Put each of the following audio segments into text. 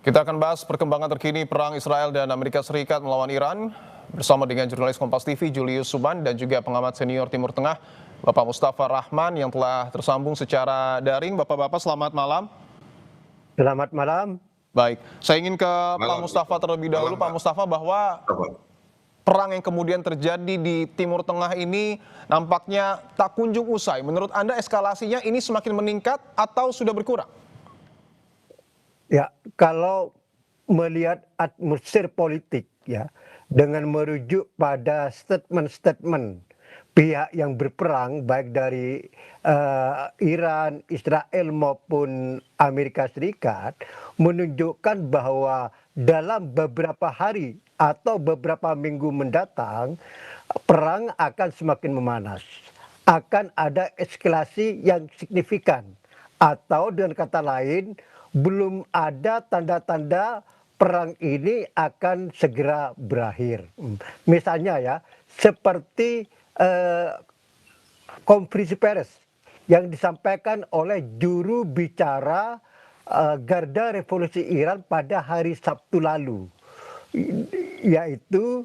Kita akan bahas perkembangan terkini perang Israel dan Amerika Serikat melawan Iran bersama dengan jurnalis Kompas TV Julius Suban dan juga pengamat senior Timur Tengah Bapak Mustafa Rahman yang telah tersambung secara daring. Bapak-bapak selamat malam. Selamat malam. Baik, saya ingin ke Pak Malam, Mustafa terlebih dahulu. malam, Pak Pak. Mustafa, bahwa Apa? perang yang kemudian terjadi di Timur Tengah ini nampaknya tak kunjung usai. Menurut Anda eskalasinya ini semakin meningkat atau sudah berkurang? Ya, kalau melihat atmosfer politik ya, dengan merujuk pada statement-statement pihak yang berperang baik dari Iran, Israel maupun Amerika Serikat menunjukkan bahwa dalam beberapa hari atau beberapa minggu mendatang perang akan semakin memanas. Akan ada eskalasi yang signifikan atau dengan kata lain belum ada tanda-tanda perang ini akan segera berakhir. Misalnya ya, seperti konferensi pers yang disampaikan oleh juru bicara Garda Revolusi Iran pada hari Sabtu lalu, yaitu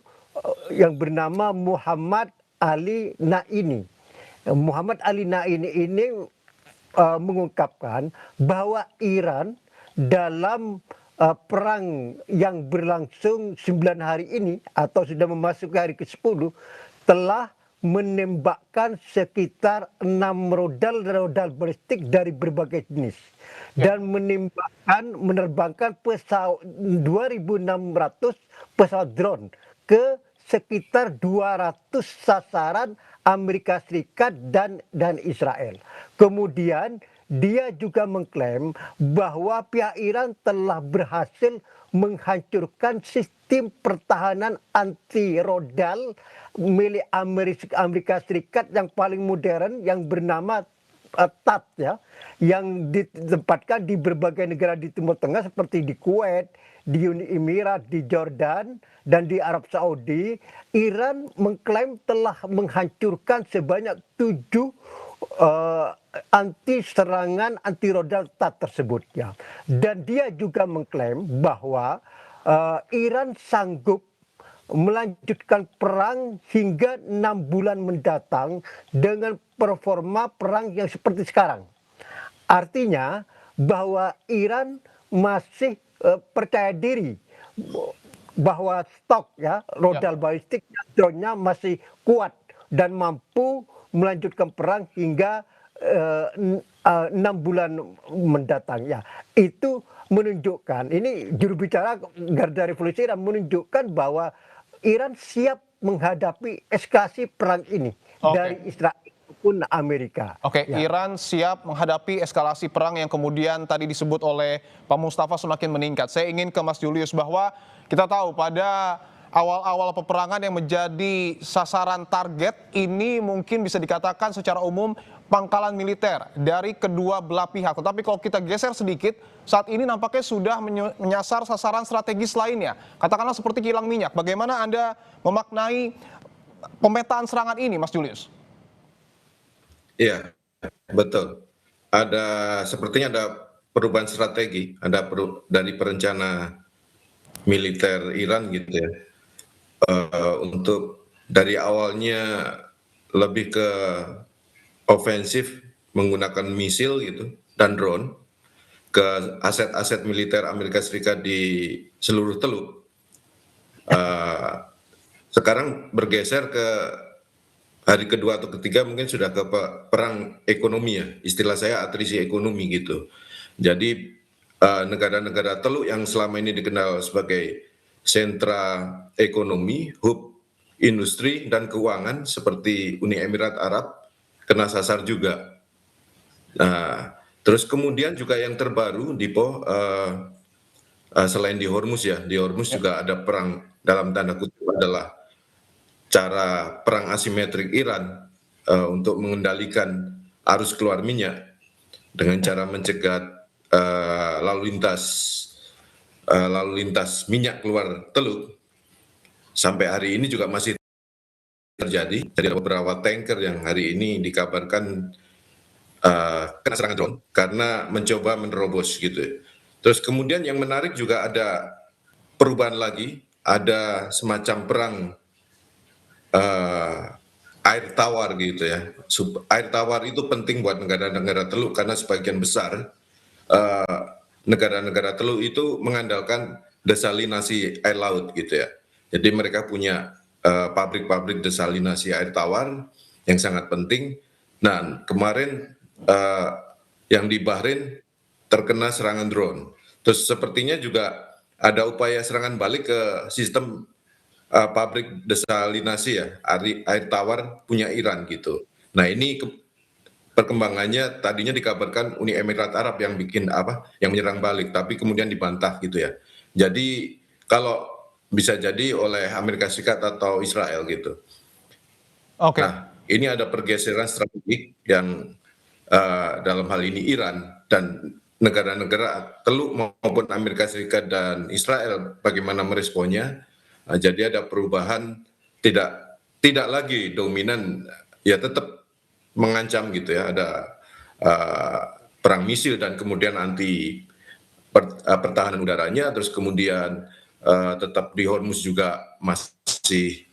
yang bernama Muhammad Ali Naini. Muhammad Ali Naini ini mengungkapkan bahwa Iran dalam perang yang berlangsung 9 hari ini atau sudah memasuki hari ke-10 telah menembakkan sekitar 6 rudal balistik dari berbagai jenis dan menerbangkan pesawat 2.600 pesawat drone ke sekitar 200 sasaran Amerika Serikat dan Israel. Kemudian dia juga mengklaim bahwa pihak Iran telah berhasil menghancurkan sistem pertahanan anti rodal milik Amerika Serikat yang paling modern yang bernama THAAD ya, yang ditempatkan di berbagai negara di Timur Tengah seperti di Kuwait, di Uni Emirat, di Jordan, dan di Arab Saudi. Iran mengklaim telah menghancurkan sebanyak 7 serangan anti rodal THAAD tersebut ya. Dan dia juga mengklaim bahwa Iran sanggup melanjutkan perang hingga 6 bulan mendatang dengan performa perang yang seperti sekarang. Artinya bahwa Iran masih percaya diri bahwa stok ya rodal balistik drone-nya masih kuat dan mampu melanjutkan perang hingga 6 bulan mendatang ya. Itu menunjukkan, ini juru bicara Garda Revolusi Iran menunjukkan bahwa Iran siap menghadapi eskalasi perang ini dari Israel maupun Amerika. Ya. Iran siap menghadapi eskalasi perang yang kemudian tadi disebut oleh Pak Mustafa semakin meningkat. Saya ingin ke Mas Julius, bahwa kita tahu pada awal-awal peperangan yang menjadi sasaran target ini mungkin bisa dikatakan secara umum pangkalan militer dari kedua belah pihak. Tetapi kalau kita geser sedikit, saat ini nampaknya sudah menyasar sasaran strategis lainnya. Katakanlah seperti kilang minyak. Bagaimana Anda memaknai pemetaan serangan ini, Mas Julius? Iya, betul. Sepertinya ada perubahan strategi, dari perencana militer Iran gitu ya. Untuk dari awalnya lebih ke ofensif menggunakan misil gitu dan drone ke aset-aset militer Amerika Serikat di seluruh teluk. Sekarang bergeser ke hari kedua atau ketiga mungkin sudah ke perang ekonomi ya, istilah saya atrisi ekonomi gitu. Jadi negara-negara teluk yang selama ini dikenal sebagai sentra ekonomi, hub industri dan keuangan seperti Uni Emirat Arab kena sasar juga. Nah, terus kemudian juga yang terbaru selain di Hormuz ya, di Hormuz juga ada perang dalam tanda kutip adalah cara perang asimetrik Iran untuk mengendalikan arus keluar minyak dengan cara mencegat lalu lintas minyak keluar teluk. Sampai hari ini juga masih terjadi. Jadi ada beberapa tanker yang hari ini dikabarkan kena serangan drone karena mencoba menerobos gitu. Terus kemudian yang menarik juga ada perubahan lagi, ada semacam perang eh, air tawar gitu ya. Air tawar itu penting buat negara-negara Teluk karena sebagian besar eh, negara-negara Teluk itu mengandalkan desalinasi air laut gitu ya. Jadi mereka punya pabrik-pabrik desalinasi air tawar yang sangat penting. Nah, kemarin eh, yang di Bahrain terkena serangan drone. Terus sepertinya juga ada upaya serangan balik ke sistem pabrik desalinasi ya, air tawar punya Iran gitu. Nah, ini perkembangannya tadinya dikabarkan Uni Emirat Arab yang bikin yang menyerang balik, tapi kemudian dibantah gitu ya. Jadi kalau bisa jadi oleh Amerika Serikat atau Israel gitu. Oke. Nah, ini ada pergeseran strategik yang dalam hal ini Iran dan negara-negara Teluk maupun Amerika Serikat dan Israel bagaimana meresponnya. Jadi ada perubahan, tidak lagi dominan, ya tetap mengancam gitu ya, ada perang misil dan kemudian anti pertahanan udaranya, terus kemudian tetap di Hormuz juga masih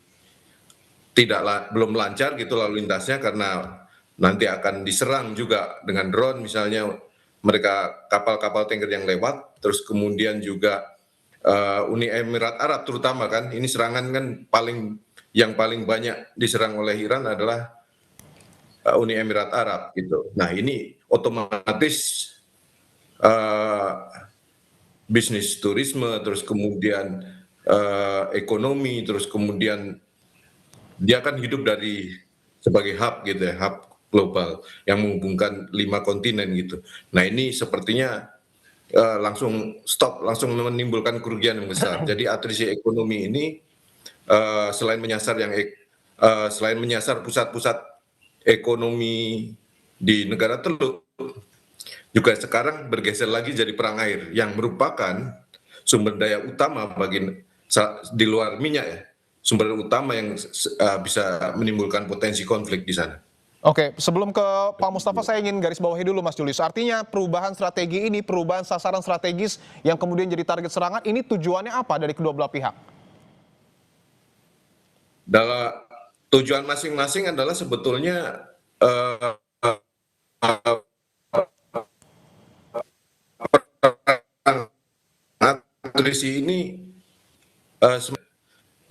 belum lancar gitu lalu lintasnya karena nanti akan diserang juga dengan drone misalnya, mereka kapal-kapal tanker yang lewat, terus kemudian juga Uni Emirat Arab terutama kan, ini serangan kan yang paling banyak diserang oleh Iran adalah Uni Emirat Arab gitu. Nah, ini otomatis bisnis turisme, terus kemudian ekonomi, terus kemudian dia kan hidup dari sebagai hub gitu ya, hub global yang menghubungkan 5 kontinen gitu. Nah, ini sepertinya langsung stop, langsung menimbulkan kerugian yang besar. Jadi atrisi ekonomi ini selain menyasar pusat-pusat ekonomi di negara Teluk, juga sekarang bergeser lagi jadi perang air yang merupakan sumber daya utama di luar minyak ya, sumber utama yang bisa menimbulkan potensi konflik di sana. Oke, sebelum ke Pak Mustafa, saya ingin garis bawahi dulu Mas Julius. Artinya perubahan strategi ini, perubahan sasaran strategis yang kemudian jadi target serangan, ini tujuannya apa dari kedua belah pihak? Dalam tujuan masing-masing adalah sebetulnya atrisi ini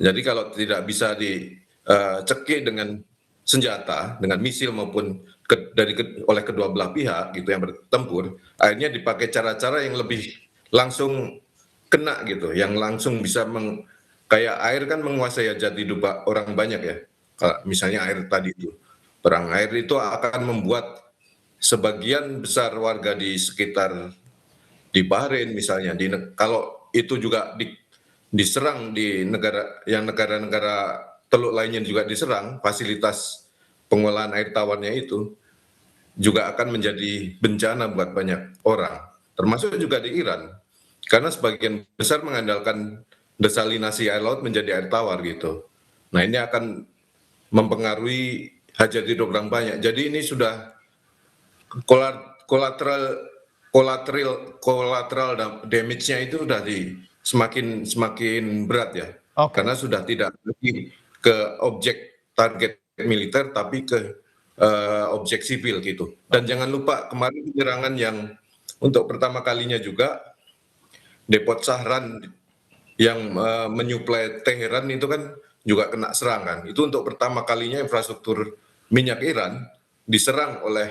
jadi kalau tidak bisa dicekik dengan senjata, dengan misil maupun oleh kedua belah pihak gitu yang bertempur, akhirnya dipakai cara-cara yang lebih langsung kena gitu, yang langsung bisa kayak air kan menguasai hajat hidup orang banyak ya. Misalnya air tadi itu, perang air itu akan membuat sebagian besar warga di sekitar di Bahrain misalnya, kalau itu juga diserang di negara-negara Teluk lainnya juga diserang, fasilitas pengolahan air tawarnya itu juga akan menjadi bencana buat banyak orang, termasuk juga di Iran, karena sebagian besar mengandalkan desalinasi air laut menjadi air tawar gitu. Nah, ini akan mempengaruhi hajat hidup orang banyak. Jadi ini sudah collateral damage-nya itu sudah semakin berat ya. Oke. Karena sudah tidak lagi ke objek target militer tapi ke objek sipil gitu. Dan jangan lupa kemarin penyerangan yang untuk pertama kalinya juga Depot Shahran yang menyuplai Teheran itu kan juga kena serangan. Itu untuk pertama kalinya infrastruktur minyak Iran diserang oleh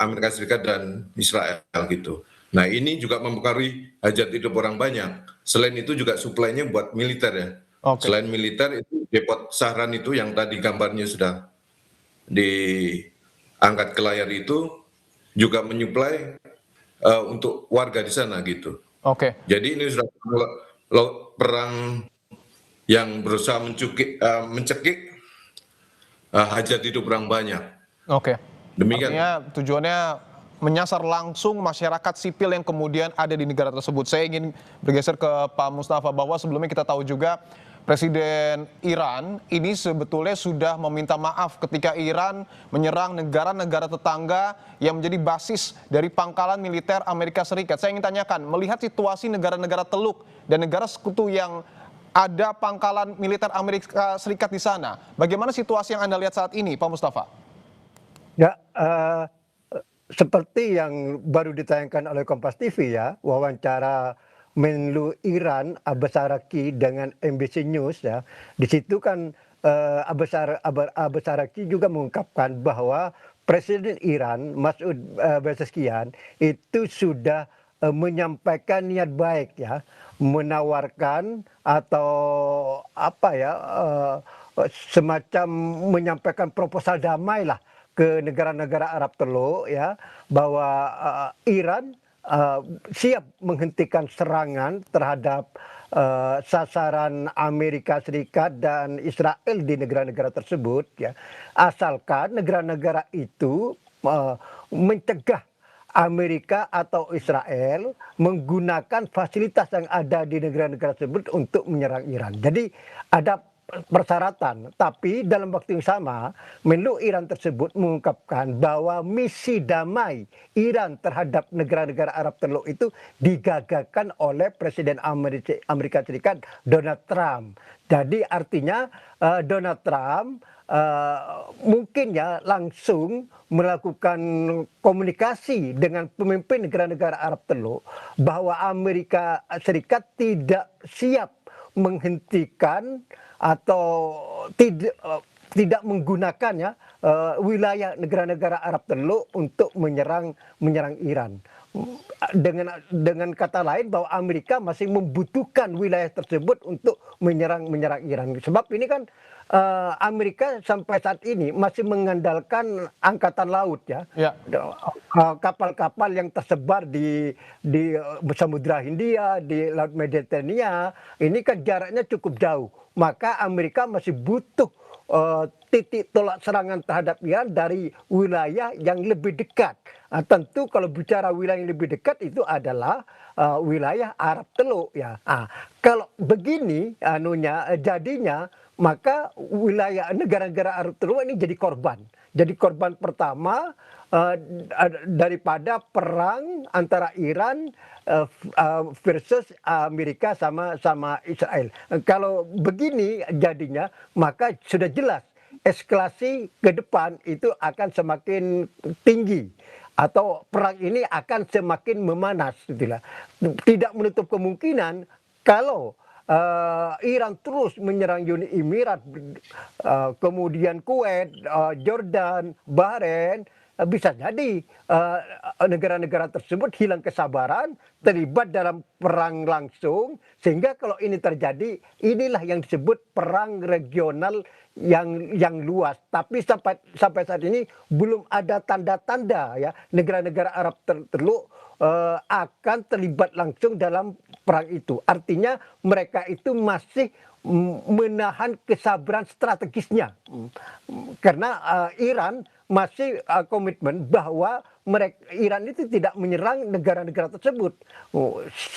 Amerika Serikat dan Israel gitu. Nah, ini juga mempengaruhi hajat hidup orang banyak. Selain itu juga suplainya buat militer ya. Oke. Selain militer itu Depot Shahran itu yang tadi gambarnya sudah diangkat ke layar itu juga menyuplai untuk warga di sana gitu. Oke. Jadi ini sudah perang yang berusaha mencekik hajat hidup orang banyak. Oke. Demikian. Artinya tujuannya menyasar langsung masyarakat sipil yang kemudian ada di negara tersebut. Saya ingin bergeser ke Pak Mustafa bahwa sebelumnya kita tahu juga Presiden Iran ini sebetulnya sudah meminta maaf ketika Iran menyerang negara-negara tetangga yang menjadi basis dari pangkalan militer Amerika Serikat. Saya ingin tanyakan, melihat situasi negara-negara Teluk dan negara sekutu yang ada pangkalan militer Amerika Serikat di sana, bagaimana situasi yang Anda lihat saat ini, Pak Mustafa? Ya, seperti yang baru ditayangkan oleh Kompas TV ya, wawancara Menlu Iran Abbas Araqi dengan MBC News ya. Di situ kan Abbas Araqi juga mengungkapkan bahwa Presiden Iran Masoud Pezeshkian itu sudah menyampaikan niat baik ya, menawarkan atau apa ya, semacam menyampaikan proposal damai lah ke negara-negara Arab Teluk ya, bahwa Iran siap menghentikan serangan terhadap sasaran Amerika Serikat dan Israel di negara-negara tersebut ya, asalkan negara-negara itu mencegah Amerika atau Israel menggunakan fasilitas yang ada di negara-negara tersebut untuk menyerang Iran. Jadi ada persyaratan, tapi dalam waktu yang sama Menlu Iran tersebut mengungkapkan bahwa misi damai Iran terhadap negara-negara Arab Teluk itu digagakan oleh Presiden Amerika Serikat Donald Trump. Jadi artinya Donald Trump mungkin ya langsung melakukan komunikasi dengan pemimpin negara-negara Arab Teluk bahwa Amerika Serikat tidak siap menghentikan atau tidak menggunakan ya wilayah negara-negara Arab Teluk untuk menyerang Iran. Dengan kata lain bahwa Amerika masih membutuhkan wilayah tersebut untuk menyerang Iran. Sebab ini kan Amerika sampai saat ini masih mengandalkan angkatan laut ya. Kapal-kapal yang tersebar di Samudra Hindia, di Laut Mediterania, ini kan jaraknya cukup jauh. Maka Amerika masih butuh titik tolak serangan terhadap Iran dari wilayah yang lebih dekat. Tentu kalau bicara wilayah yang lebih dekat itu adalah wilayah Arab Teluk ya. Kalau begini jadinya, maka wilayah negara-negara Arab Teluk ini jadi korban. Jadi korban pertama daripada perang antara Iran versus Amerika sama Israel. Kalau begini jadinya, maka sudah jelas eskalasi ke depan itu akan semakin tinggi atau perang ini akan semakin memanas. Tidak menutup kemungkinan kalau Iran terus menyerang Uni Emirat, kemudian Kuwait, Jordan, Bahrain, bisa jadi negara-negara tersebut hilang kesabaran, terlibat dalam perang langsung, sehingga kalau ini terjadi, inilah yang disebut perang regional yang luas. Tapi sampai saat ini belum ada tanda-tanda ya negara-negara Arab Teluk akan terlibat langsung dalam perang itu. Artinya mereka itu masih menahan kesabaran strategisnya, karena Iran masih komitmen bahwa Iran itu tidak menyerang negara-negara tersebut.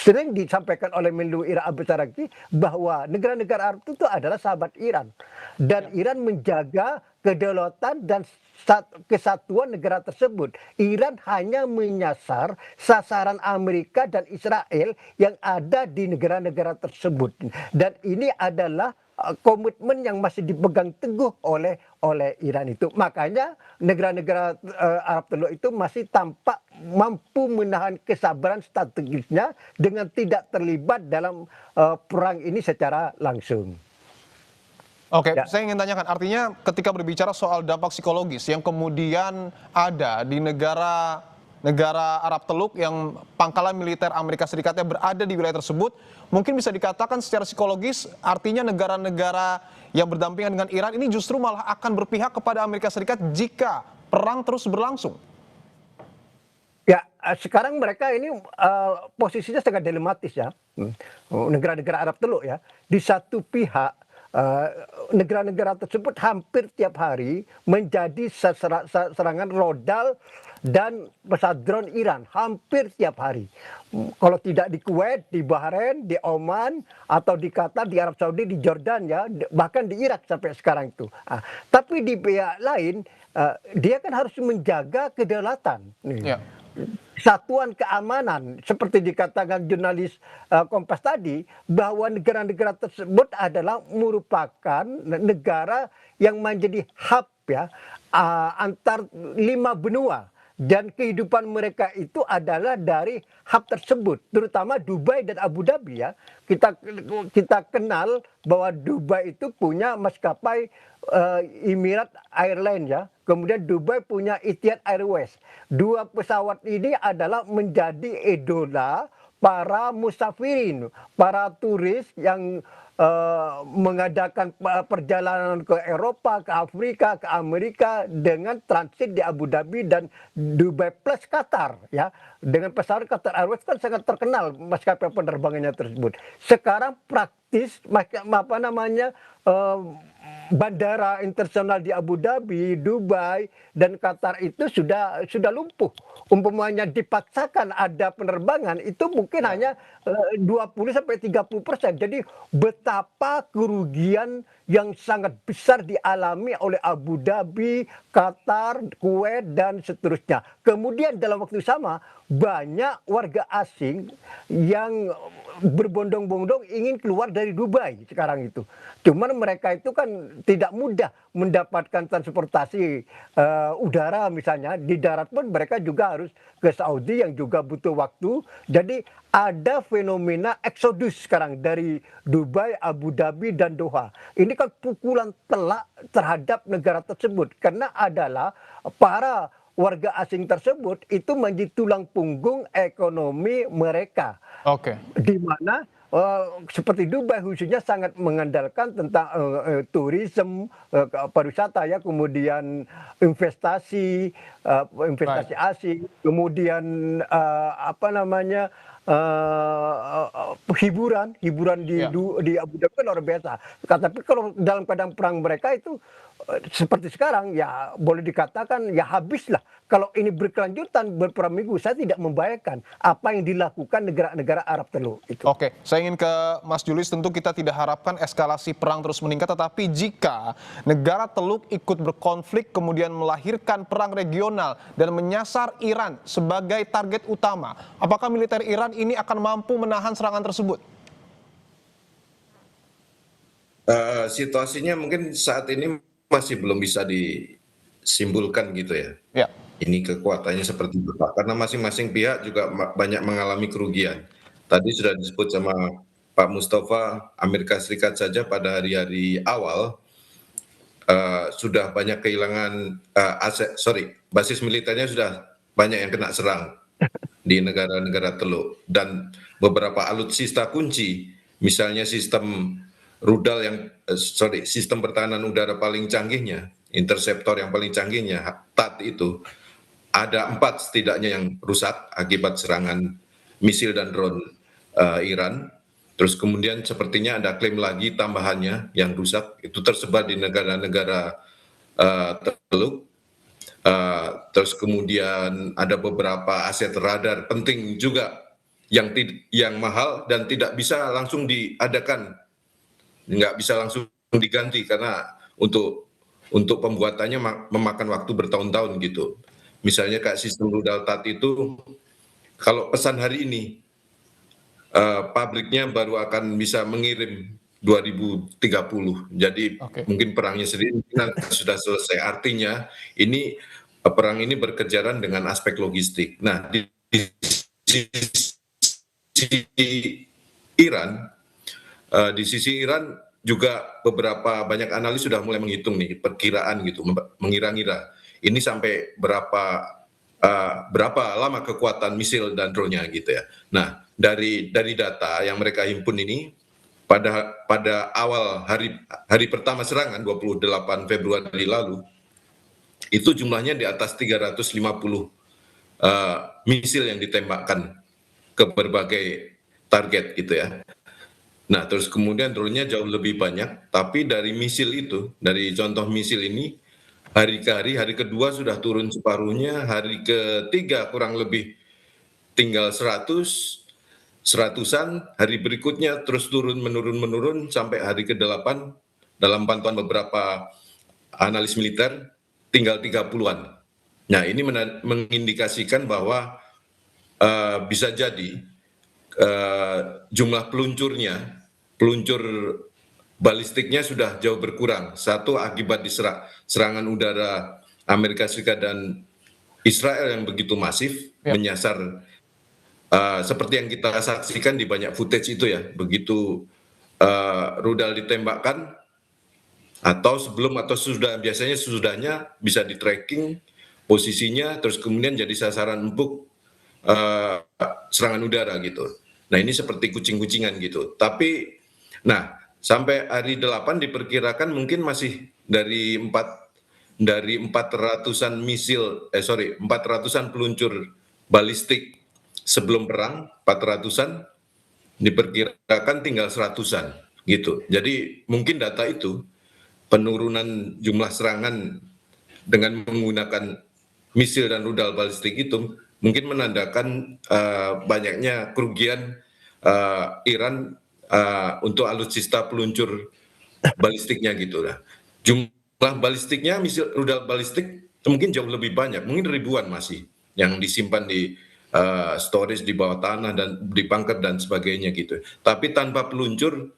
Sering disampaikan oleh Menlu Iran Abbas Araqi bahwa negara-negara Arab itu adalah sahabat Iran, dan Iran menjaga kedaulatan dan kesatuan negara tersebut. Iran hanya menyasar sasaran Amerika dan Israel yang ada di negara-negara tersebut, dan ini adalah komitmen yang masih dipegang teguh oleh Iran itu. Makanya negara-negara Arab Teluk itu masih tampak mampu menahan kesabaran strategisnya dengan tidak terlibat dalam perang ini secara langsung. Oke, saya ingin tanyakan, artinya ketika berbicara soal dampak psikologis yang kemudian ada di negara Arab Teluk yang pangkalan militer Amerika Serikatnya berada di wilayah tersebut, mungkin bisa dikatakan secara psikologis artinya negara-negara yang berdampingan dengan Iran ini justru malah akan berpihak kepada Amerika Serikat jika perang terus berlangsung. Ya, sekarang mereka ini posisinya sangat dilematis ya, negara-negara Arab Teluk ya. Di satu pihak eh, negara-negara tersebut hampir tiap hari menjadi serangan rodal dan pesawat drone Iran hampir tiap hari. Kalau tidak di Kuwait, di Bahrain, di Oman, atau di Qatar, di Arab Saudi, di Jordan ya, bahkan di Irak sampai sekarang itu. Tapi di pihak lain, dia kan harus menjaga kedaulatan. Ya. Satuan keamanan seperti dikatakan jurnalis Kompas tadi, bahwa negara-negara tersebut adalah merupakan negara yang menjadi hub ya, antar 5 benua, dan kehidupan mereka itu adalah dari hub tersebut, terutama Dubai dan Abu Dhabi ya. Kita kenal bahwa Dubai itu punya maskapai Emirat Airlines ya. Kemudian Dubai punya Etihad Airways. Dua pesawat ini adalah menjadi idola para musafirin, para turis yang mengadakan perjalanan ke Eropa, ke Afrika, ke Amerika dengan transit di Abu Dhabi dan Dubai plus Qatar ya. Dengan pesawat Qatar Airways kan sangat terkenal maskapai penerbangannya tersebut. Sekarang praktis bandara internasional di Abu Dhabi, Dubai, dan Qatar itu sudah lumpuh. Umpamanya dipaksakan ada penerbangan itu mungkin hanya 20-30%. Jadi betapa kerugian yang sangat besar dialami oleh Abu Dhabi, Qatar, Kuwait, dan seterusnya. Kemudian dalam waktu sama banyak warga asing yang berbondong-bondong ingin keluar dari Dubai sekarang itu. Cuman mereka itu kan tidak mudah mendapatkan transportasi udara misalnya. Di darat pun mereka juga harus ke Saudi yang juga butuh waktu. Jadi ada fenomena eksodus sekarang dari Dubai, Abu Dhabi, dan Doha. Ini kan pukulan telak terhadap negara tersebut. Karena adalah para warga asing tersebut itu menjadi tulang punggung ekonomi mereka. Oke. Di mana seperti Dubai khususnya sangat mengandalkan tentang turisme, pariwisata ya, kemudian investasi asing, kemudian hiburan di Abu Dhabi kan luar biasa. Tapi kalau dalam keadaan perang mereka itu seperti sekarang ya boleh dikatakan ya habislah. Kalau ini berkelanjutan beberapa minggu, saya tidak membayangkan apa yang dilakukan negara-negara Arab Teluk itu. Oke, saya ingin ke Mas Julius. Tentu kita tidak harapkan eskalasi perang terus meningkat, tetapi jika negara Teluk ikut berkonflik kemudian melahirkan perang regional dan menyasar Iran sebagai target utama, apakah militer Iran ini akan mampu menahan serangan tersebut? Situasinya mungkin saat ini masih belum bisa disimpulkan gitu ya. Ya. Ini kekuatannya seperti apa, karena masing-masing pihak juga banyak mengalami kerugian. Tadi sudah disebut sama Pak Mustafa, Amerika Serikat saja pada hari-hari awal sudah banyak kehilangan basis militernya sudah banyak yang kena serang di negara-negara Teluk, dan beberapa alutsista kunci, misalnya sistem sistem pertahanan udara paling canggihnya, interceptor yang paling canggihnya, THAAD itu, ada 4 setidaknya yang rusak akibat serangan misil dan drone Iran. Terus kemudian sepertinya ada klaim lagi tambahannya yang rusak, itu tersebar di negara-negara Teluk. Terus kemudian ada beberapa aset radar penting juga yang mahal dan tidak bisa langsung diadakan, nggak bisa langsung diganti karena untuk pembuatannya memakan waktu bertahun-tahun gitu. Misalnya kayak sistem rudal THAAD itu, kalau pesan hari ini, pabriknya baru akan bisa mengirim 2030. Jadi mungkin perangnya sendiri sudah selesai. Artinya ini perang ini berkejaran dengan aspek logistik. Nah, di sisi Iran juga beberapa banyak analis sudah mulai menghitung nih perkiraan gitu, mengira-ngira ini sampai berapa lama kekuatan misil dan drone-nya gitu ya. Nah, dari data yang mereka himpun ini pada awal hari pertama serangan 28 Februari lalu itu jumlahnya di atas 350 misil yang ditembakkan ke berbagai target gitu ya. Nah, terus kemudian drone-nya jauh lebih banyak, tapi dari misil itu, dari contoh misil ini, hari ke hari kedua sudah turun separuhnya, hari ketiga kurang lebih tinggal 100, seratusan, hari berikutnya terus turun, menurun, sampai hari ke-8, dalam pantauan beberapa analis militer, tinggal 30-an. Nah, ini mengindikasikan bahwa bisa jadi jumlah peluncur balistiknya sudah jauh berkurang. Satu, akibat serangan udara Amerika Serikat dan Israel yang begitu masif, menyasar seperti yang kita saksikan di banyak footage itu ya, begitu rudal ditembakkan atau sebelum atau sudah, biasanya sesudahnya bisa di tracking posisinya, terus kemudian jadi sasaran empuk serangan udara gitu. Nah, ini seperti kucing-kucingan gitu. Tapi, nah, sampai hari 8 diperkirakan mungkin masih dari 400-an 400-an peluncur balistik sebelum perang, 400-an, diperkirakan tinggal 100-an gitu. Jadi mungkin data itu, penurunan jumlah serangan dengan menggunakan misil dan rudal balistik itu mungkin menandakan banyaknya kerugian Iran untuk alutsista peluncur balistiknya gitu lah. Jumlah balistiknya, misil rudal balistik mungkin jauh lebih banyak, mungkin ribuan masih yang disimpan di storage di bawah tanah dan di bunker dan sebagainya gitu. Tapi tanpa peluncur,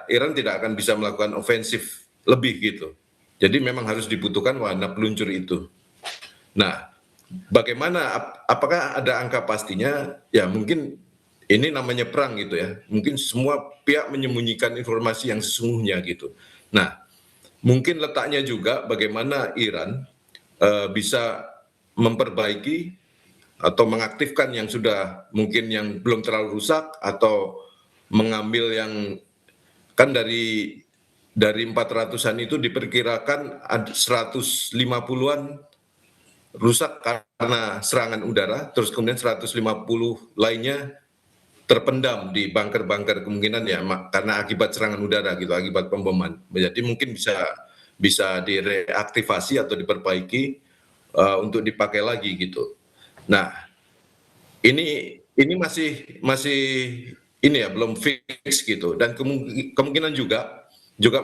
Iran tidak akan bisa melakukan ofensif lebih gitu. Jadi memang harus dibutuhkan wahana peluncur itu. Nah, bagaimana, apakah ada angka pastinya? Ya mungkin ini namanya perang gitu ya. Mungkin semua pihak menyembunyikan informasi yang sesungguhnya gitu. Nah, mungkin letaknya juga bagaimana Iran bisa memperbaiki atau mengaktifkan yang sudah mungkin yang belum terlalu rusak, atau mengambil yang, kan dari 400-an itu diperkirakan ada 150-an rusak karena serangan udara, terus kemudian 150 lainnya terpendam di bunker-bunker, kemungkinan ya karena akibat serangan udara gitu, akibat pemboman. Jadi mungkin bisa direaktivasi atau diperbaiki untuk dipakai lagi gitu. Nah, ini masih ini ya, belum fix gitu, dan kemungkinan juga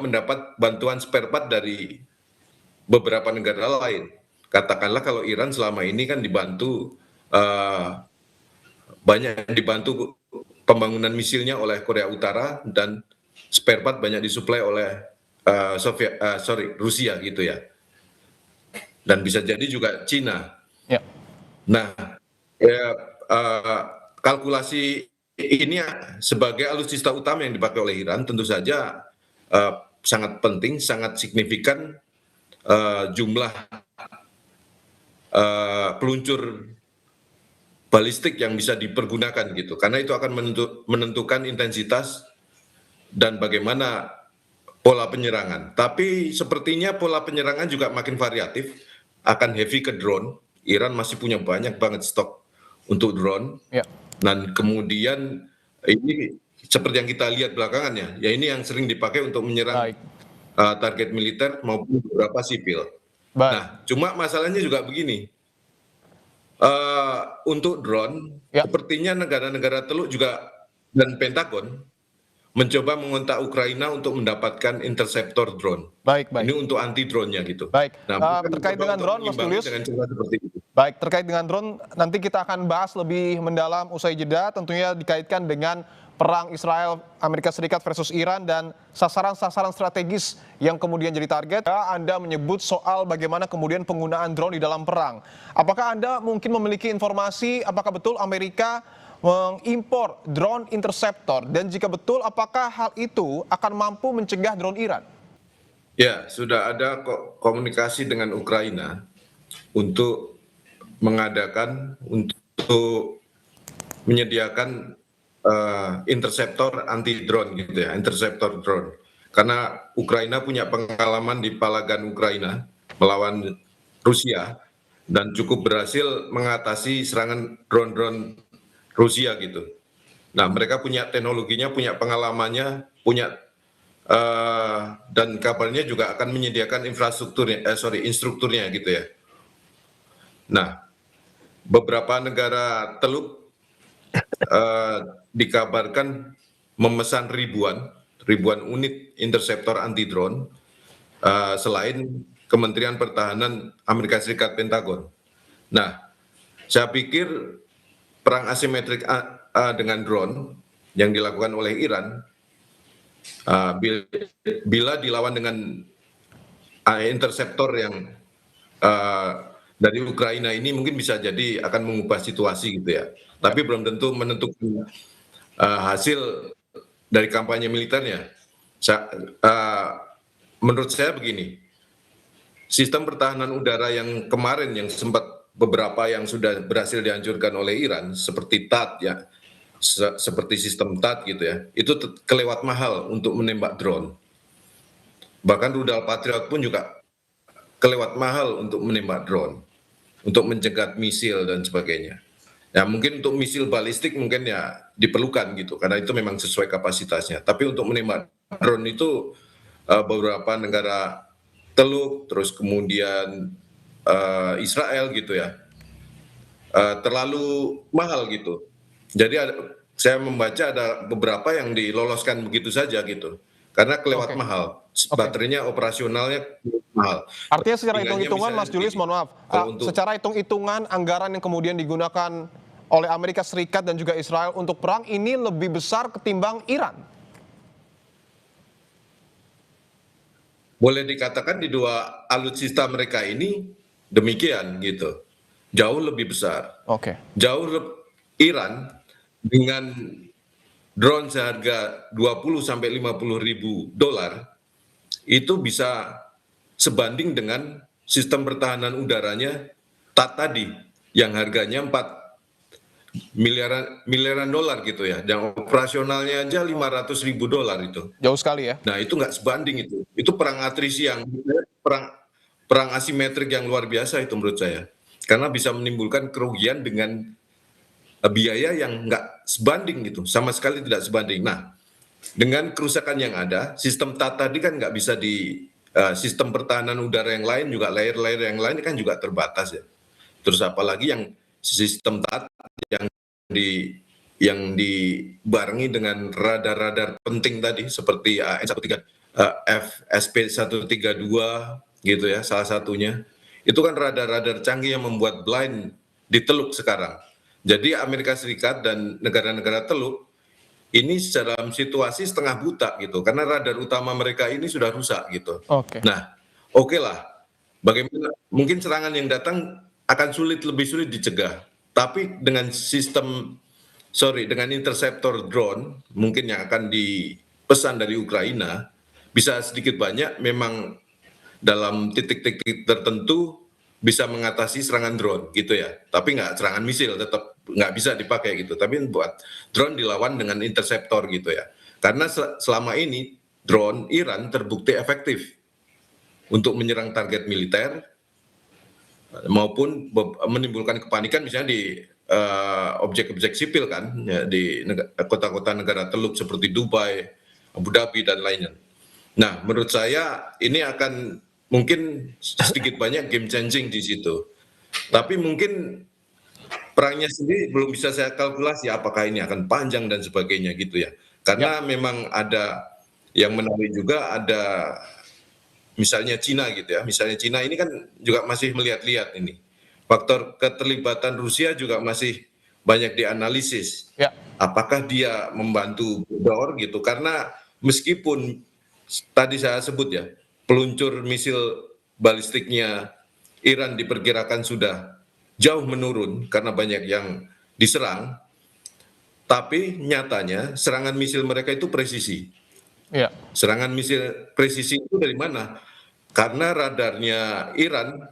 mendapat bantuan spare part dari beberapa negara lain. Katakanlah kalau Iran selama ini kan banyak dibantu pembangunan misilnya oleh Korea Utara, dan spare part banyak disuplai oleh Rusia gitu ya, dan bisa jadi juga Cina. Ya. Nah, ya, kalkulasi ini sebagai alutsista utama yang dipakai oleh Iran, tentu saja sangat penting, sangat signifikan jumlah peluncur balistik yang bisa dipergunakan gitu, karena itu akan menentukan intensitas dan bagaimana pola penyerangan. Tapi sepertinya pola penyerangan juga makin variatif, akan heavy ke drone. Iran masih punya banyak banget stok untuk drone. Ya. Dan kemudian ini seperti yang kita lihat belakangannya, ya ini yang sering dipakai untuk menyerang target militer maupun beberapa sipil. Baik. Nah, cuma masalahnya juga begini, untuk drone, sepertinya negara-negara Teluk juga dan Pentagon mencoba mengontak Ukraina untuk mendapatkan interceptor drone. Baik. Ini untuk anti drone-nya gitu. Baik. Nah, terkait dengan drone, Mas Julius. dengan cara seperti itu. Baik, terkait dengan drone, nanti kita akan bahas lebih mendalam usai jeda, tentunya dikaitkan dengan perang Israel, Amerika Serikat versus Iran, dan sasaran-sasaran strategis yang kemudian jadi target. Anda menyebut soal bagaimana kemudian penggunaan drone di dalam perang. Apakah Anda mungkin memiliki informasi apakah betul Amerika mengimpor drone interceptor, dan jika betul apakah hal itu akan mampu mencegah drone Iran? Ya, sudah ada komunikasi dengan Ukraina untuk menyediakan interceptor anti drone gitu ya, interceptor drone. Karena Ukraina punya pengalaman di Palagan Ukraina melawan Rusia dan cukup berhasil mengatasi serangan drone-drone Rusia gitu. Nah, mereka punya teknologinya, punya pengalamannya, punya dan kabarnya juga akan menyediakan infrastrukturnya, instrukturnya gitu ya. Nah, beberapa negara Teluk dikabarkan memesan ribuan unit interceptor anti drone selain Kementerian Pertahanan Amerika Serikat Pentagon. Nah, saya pikir perang asimetrik dengan drone yang dilakukan oleh Iran bila dilawan dengan interceptor yang dari Ukraina ini mungkin bisa jadi akan mengubah situasi gitu ya. Tapi belum tentu menentukan hasil dari kampanye militernya. Menurut saya begini, sistem pertahanan udara yang kemarin yang sempat beberapa yang sudah berhasil dihancurkan oleh Iran seperti THAAD ya, seperti sistem THAAD gitu ya, itu kelewat mahal untuk menembak drone. Bahkan rudal Patriot pun juga kelewat mahal untuk menembak drone, untuk mencegat misil dan sebagainya. Ya mungkin untuk misil balistik mungkin ya diperlukan gitu, karena itu memang sesuai kapasitasnya. Tapi untuk menembak drone itu beberapa negara Teluk, terus kemudian Israel gitu ya, terlalu mahal gitu. Jadi saya membaca ada beberapa yang diloloskan begitu saja gitu, karena kelewat mahal. Baterainya operasionalnya mahal. Artinya secara Tinggalnya hitung-hitungan, misalnya Mas Julius, begini, mohon maaf, kalau untuk secara hitung-hitungan anggaran yang kemudian digunakan oleh Amerika Serikat dan juga Israel untuk perang ini lebih besar ketimbang Iran. boleh dikatakan di dua alutsista mereka ini demikian gitu, jauh lebih besar. Oke. Iran dengan drone seharga 20 sampai 50 ribu dolar itu bisa sebanding dengan sistem pertahanan udaranya THAAD tadi yang harganya 4 miliaran dolar gitu ya, dan operasionalnya aja 500 ribu dolar itu. Jauh sekali ya. Nah itu nggak sebanding itu. Itu perang atrisi yang perang asimetrik yang luar biasa itu menurut saya, karena bisa menimbulkan kerugian dengan biaya yang nggak sebanding gitu, sama sekali tidak sebanding. Nah, dengan kerusakan yang ada, sistem THAAD tadi kan nggak bisa di sistem pertahanan udara yang lain juga, layer-layer yang lain kan juga terbatas ya. Terus apalagi yang sistem THAAD yang dibarengi dengan radar-radar penting tadi seperti AN13, FSP-132 gitu ya, salah satunya. Itu kan radar-radar canggih yang membuat blind di Teluk sekarang. Jadi Amerika Serikat dan negara-negara Teluk ini dalam situasi setengah buta gitu, karena radar utama mereka ini sudah rusak gitu. Oke. Nah, oke lah, bagaimana mungkin serangan yang datang akan lebih sulit dicegah, tapi dengan dengan interceptor drone mungkin yang akan dipesan dari Ukraina bisa sedikit banyak memang dalam titik-titik tertentu bisa mengatasi serangan drone gitu ya, tapi nggak serangan misil, tetap nggak bisa dipakai gitu, tapi buat drone dilawan dengan interceptor gitu ya, karena selama ini drone Iran terbukti efektif untuk menyerang target militer maupun menimbulkan kepanikan misalnya di objek-objek sipil kan ya, di kota-kota negara Teluk seperti Dubai, Abu Dhabi dan lainnya. Nah, menurut saya ini akan mungkin sedikit banyak game changing di situ. Tapi mungkin perangnya sendiri belum bisa saya kalkulasi apakah ini akan panjang dan sebagainya gitu ya. Karena memang ada yang menarik juga, ada misalnya Cina gitu ya. Misalnya Cina ini kan juga masih melihat-lihat ini. Faktor keterlibatan Rusia juga masih banyak dianalisis. Ya. Apakah dia membantu bodor gitu, karena meskipun tadi saya sebut ya, peluncur misil balistiknya Iran diperkirakan sudah jauh menurun karena banyak yang diserang, tapi nyatanya serangan misil mereka itu presisi. Ya. Serangan misil presisi itu dari mana? Karena radarnya Iran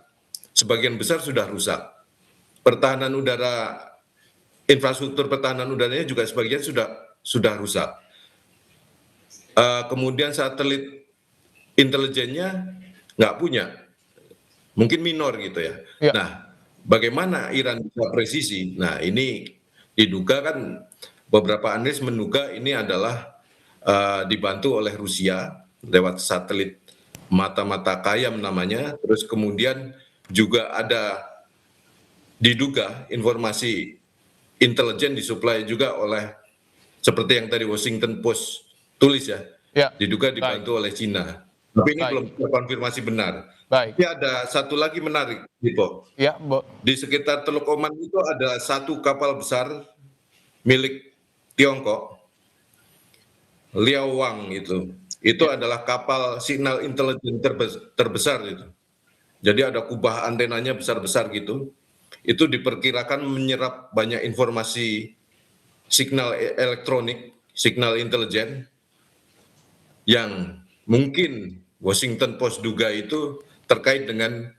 sebagian besar sudah rusak. Pertahanan udara, infrastruktur pertahanan udaranya juga sebagian sudah rusak. Kemudian satelit intelijennya nggak punya, mungkin minor gitu ya. Nah, bagaimana Iran bisa presisi? Nah, ini diduga kan beberapa analis menduga ini adalah dibantu oleh Rusia lewat satelit mata-mata Kayam namanya, terus kemudian juga ada diduga informasi intelijen disuplai juga oleh seperti yang tadi Washington Post tulis ya, Ya, diduga baik, dibantu oleh Cina. Tapi ini baik, belum terkonfirmasi benar. baik. Tapi ada satu lagi menarik, Dipo. Ya, Di sekitar Teluk Oman itu ada satu kapal besar milik Tiongkok, Liao Wang itu. Itu adalah kapal signal intelijen terbesar itu. Jadi ada kubah antenanya besar-besar gitu. Itu diperkirakan menyerap banyak informasi signal elektronik, signal intelijen yang mungkin Washington Post duga itu terkait dengan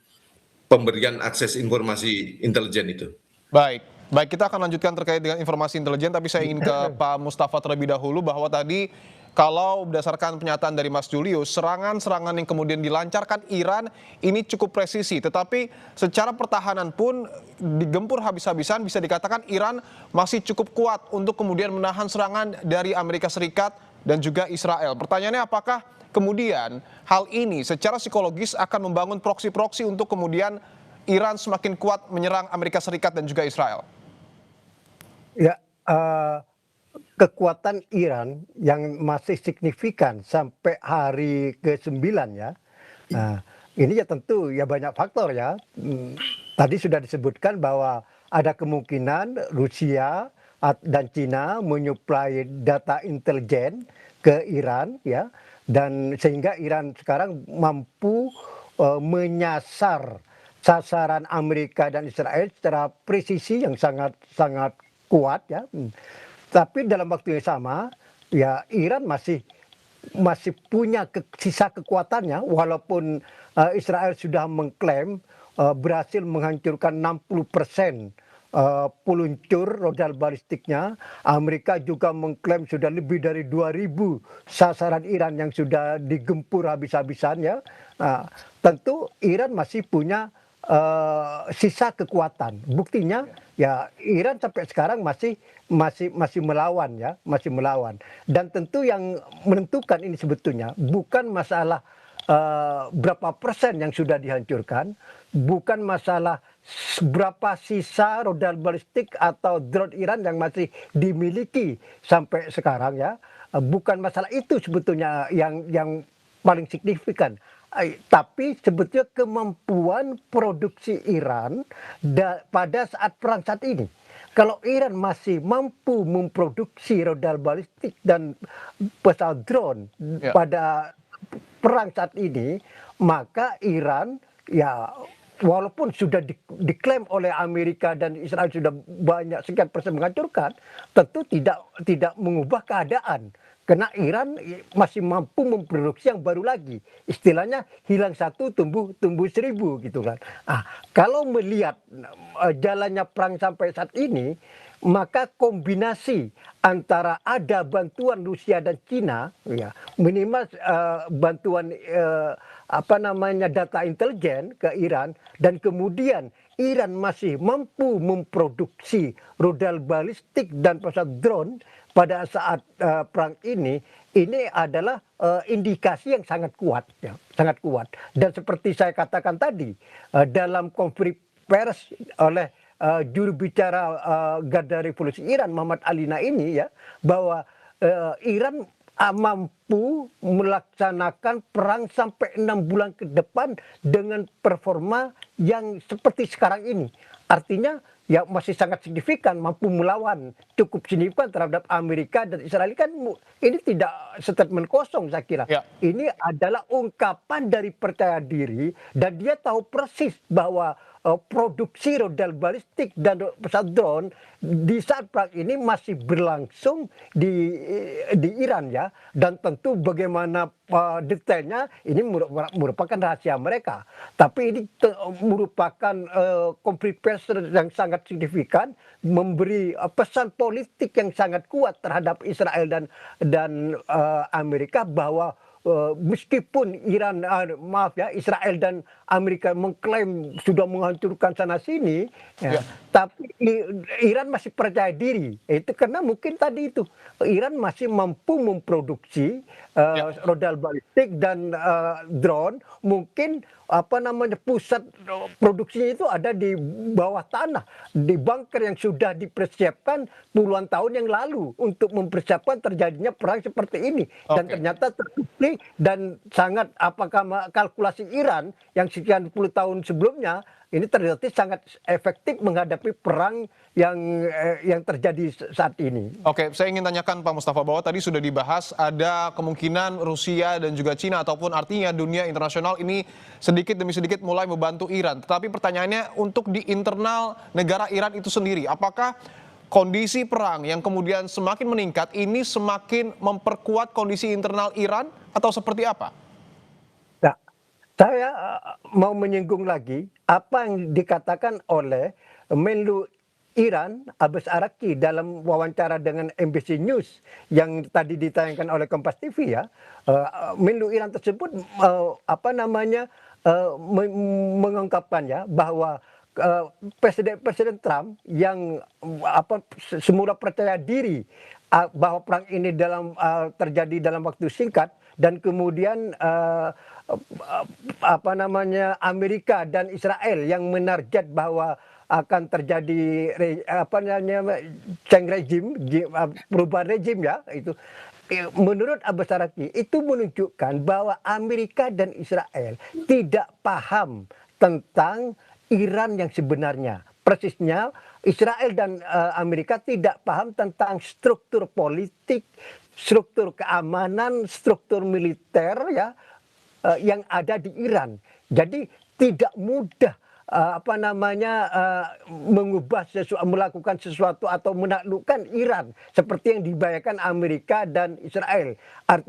pemberian akses informasi intelijen itu. baik, baik, kita akan lanjutkan terkait dengan informasi intelijen, tapi saya ingin ke Pak Mustafa terlebih dahulu bahwa tadi kalau berdasarkan pernyataan dari Mas Julius, serangan-serangan yang kemudian dilancarkan Iran ini cukup presisi, tetapi secara pertahanan pun digempur habis-habisan, bisa dikatakan Iran masih cukup kuat untuk kemudian menahan serangan dari Amerika Serikat dan juga Israel. Pertanyaannya apakah kemudian hal ini secara psikologis akan membangun proksi-proksi untuk kemudian Iran semakin kuat menyerang Amerika Serikat dan juga Israel? Ya, kekuatan Iran yang masih signifikan sampai hari ke-9 ya. Nah, ini ya tentu ya banyak faktor ya. Tadi sudah disebutkan bahwa ada kemungkinan Rusia dan Cina menyuplai data intelijen ke Iran ya, dan sehingga Iran sekarang mampu menyasar sasaran Amerika dan Israel secara presisi yang sangat sangat kuat ya. Tapi dalam waktu yang sama ya Iran masih punya sisa kekuatannya, walaupun Israel sudah mengklaim berhasil menghancurkan 60% peluncur rudal balistiknya. Amerika juga mengklaim sudah lebih dari 2.000 sasaran Iran yang sudah digempur habis-habisan ya. Tentu Iran masih punya sisa kekuatan. Buktinya ya Iran sampai sekarang masih melawan ya, masih melawan. Dan tentu yang menentukan ini sebetulnya bukan masalah berapa persen yang sudah dihancurkan, bukan masalah berapa sisa rudal balistik atau drone Iran yang masih dimiliki sampai sekarang ya. Bukan masalah itu sebetulnya yang paling signifikan. Tapi sebetulnya kemampuan produksi Iran pada saat perang saat ini. Kalau Iran masih mampu memproduksi rudal balistik dan pesawat drone pada perang saat ini, maka Iran ya walaupun sudah diklaim oleh Amerika dan Israel sudah banyak sekian persen menghancurkan, tentu tidak mengubah keadaan. Karena Iran masih mampu memproduksi yang baru lagi. Istilahnya hilang satu tumbuh 1.000 gitu kan. Kalau melihat jalannya perang sampai saat ini, maka kombinasi antara ada bantuan Rusia dan Cina, ya minimal bantuan data intelijen ke Iran, dan kemudian Iran masih mampu memproduksi rudal balistik dan pesawat drone pada saat perang ini adalah indikasi yang sangat kuat, ya, sangat kuat. Dan seperti saya katakan tadi dalam konferensi pers oleh juru bicara Garda Revolusi Iran Muhammad Ali Naimi ya, bahwa Iran mampu melaksanakan perang sampai 6 bulan ke depan dengan performa yang seperti sekarang ini. Artinya ya masih sangat signifikan, mampu melawan cukup signifikan terhadap Amerika dan Israel. Kan ini tidak statement kosong saya kira. Ya. Ini adalah ungkapan dari percaya diri, dan dia tahu persis bahwa produksi rudal balistik dan pesawat drone di saat perang ini masih berlangsung di Iran ya, dan tentu bagaimana detailnya ini merupakan rahasia mereka. Tapi ini merupakan konferensi pers yang sangat signifikan, memberi pesan politik yang sangat kuat terhadap Israel dan Amerika bahwa meskipun Iran, maaf ya, Israel dan Amerika mengklaim sudah menghancurkan sana sini, Ya. ya, tapi Iran masih percaya diri. Itu karena mungkin tadi itu Iran masih mampu memproduksi Ya. rudal balistik dan drone. Mungkin apa namanya pusat produksinya itu ada di bawah tanah, di bunker yang sudah dipersiapkan puluhan tahun yang lalu untuk mempersiapkan terjadinya perang seperti ini. Dan Oke. ternyata terbukti dan sangat apakah kalkulasi Iran yang sekian puluh tahun sebelumnya ini ternyata sangat efektif menghadapi perang yang terjadi saat ini. Oke, saya ingin tanyakan Pak Mustafa bahwa tadi sudah dibahas ada kemungkinan Rusia dan juga Cina ataupun artinya dunia internasional ini sedikit demi sedikit mulai membantu Iran. Tetapi pertanyaannya untuk di internal negara Iran itu sendiri, apakah kondisi perang yang kemudian semakin meningkat ini semakin memperkuat kondisi internal Iran atau seperti apa? Nah, saya mau menyinggung lagi apa yang dikatakan oleh Menlu Iran, Abbas Araqchi, dalam wawancara dengan MBC News yang tadi ditayangkan oleh Kompas TV ya. Menlu Iran tersebut mengungkapkan ya bahwa Presiden Trump yang semula percaya diri bahwa perang ini terjadi dalam waktu singkat dan kemudian Amerika dan Israel yang menarget bahwa akan terjadi perubahan rejim ya itu. Menurut Abbas Araqchi itu menunjukkan bahwa Amerika dan Israel tidak paham tentang Iran yang sebenarnya. Persisnya Israel dan Amerika tidak paham tentang struktur politik, struktur keamanan, struktur militer ya yang ada di Iran. Jadi tidak mudah melakukan sesuatu atau menaklukkan Iran seperti yang dibayangkan Amerika dan Israel.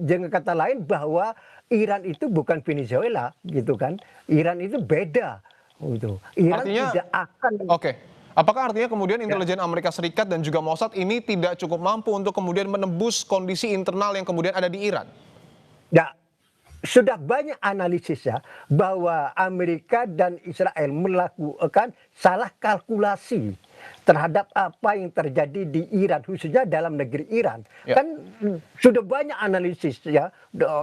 Dengan kata lain bahwa Iran itu bukan Venezuela gitu kan. Iran itu beda gitu. Iran Artinya, tidak akan. oke. Apakah artinya kemudian intelijen Amerika Serikat dan juga Mossad ini tidak cukup mampu untuk kemudian menembus kondisi internal yang kemudian ada di Iran? Ya, sudah banyak analisis ya bahwa Amerika dan Israel melakukan salah kalkulasi terhadap apa yang terjadi di Iran, khususnya dalam negeri Iran. Ya. Kan sudah banyak analisis ya,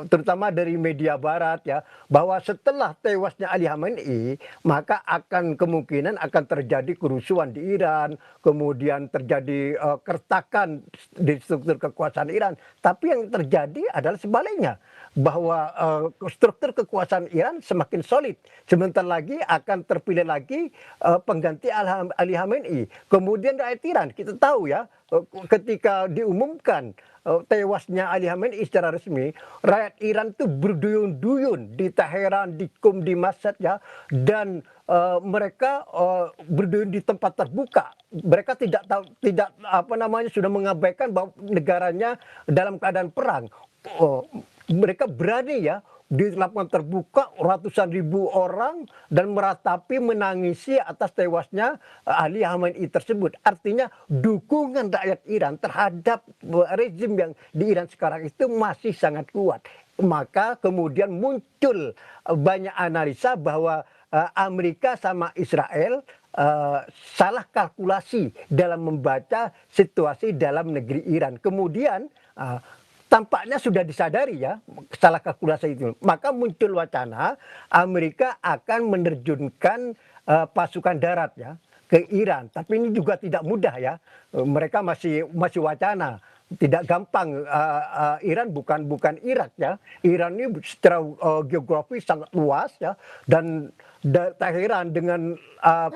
terutama dari media barat ya, bahwa setelah tewasnya Ali Khamenei, maka kemungkinan akan terjadi kerusuhan di Iran, kemudian terjadi keretakan di struktur kekuasaan Iran. Tapi yang terjadi adalah sebaliknya, bahwa struktur kekuasaan Iran semakin solid. Sebentar lagi akan terpilih lagi pengganti Ali Khamenei. Kemudian rakyat Iran, kita tahu ya, ketika diumumkan tewasnya Ali Khamenei secara resmi, rakyat Iran itu berduyun-duyun di Teheran, di Qum, di Mashhad ya, dan mereka berduyun di tempat terbuka. Mereka sudah mengabaikan bahwa negaranya dalam keadaan perang. Mereka berani ya di lapangan terbuka ratusan ribu orang dan meratapi menangisi atas tewasnya Ali Khamenei tersebut. Artinya dukungan rakyat Iran terhadap rezim yang di Iran sekarang itu masih sangat kuat. Maka kemudian muncul banyak analisa bahwa Amerika sama Israel salah kalkulasi dalam membaca situasi dalam negeri Iran. Kemudian tampaknya sudah disadari ya salah kalkulasi itu. Maka muncul wacana Amerika akan menerjunkan pasukan darat ya ke Iran. Tapi ini juga tidak mudah ya. Mereka masih wacana. Tidak gampang. Iran bukan Irak ya. Iran ini secara geografi sangat luas ya, dan Teheran dengan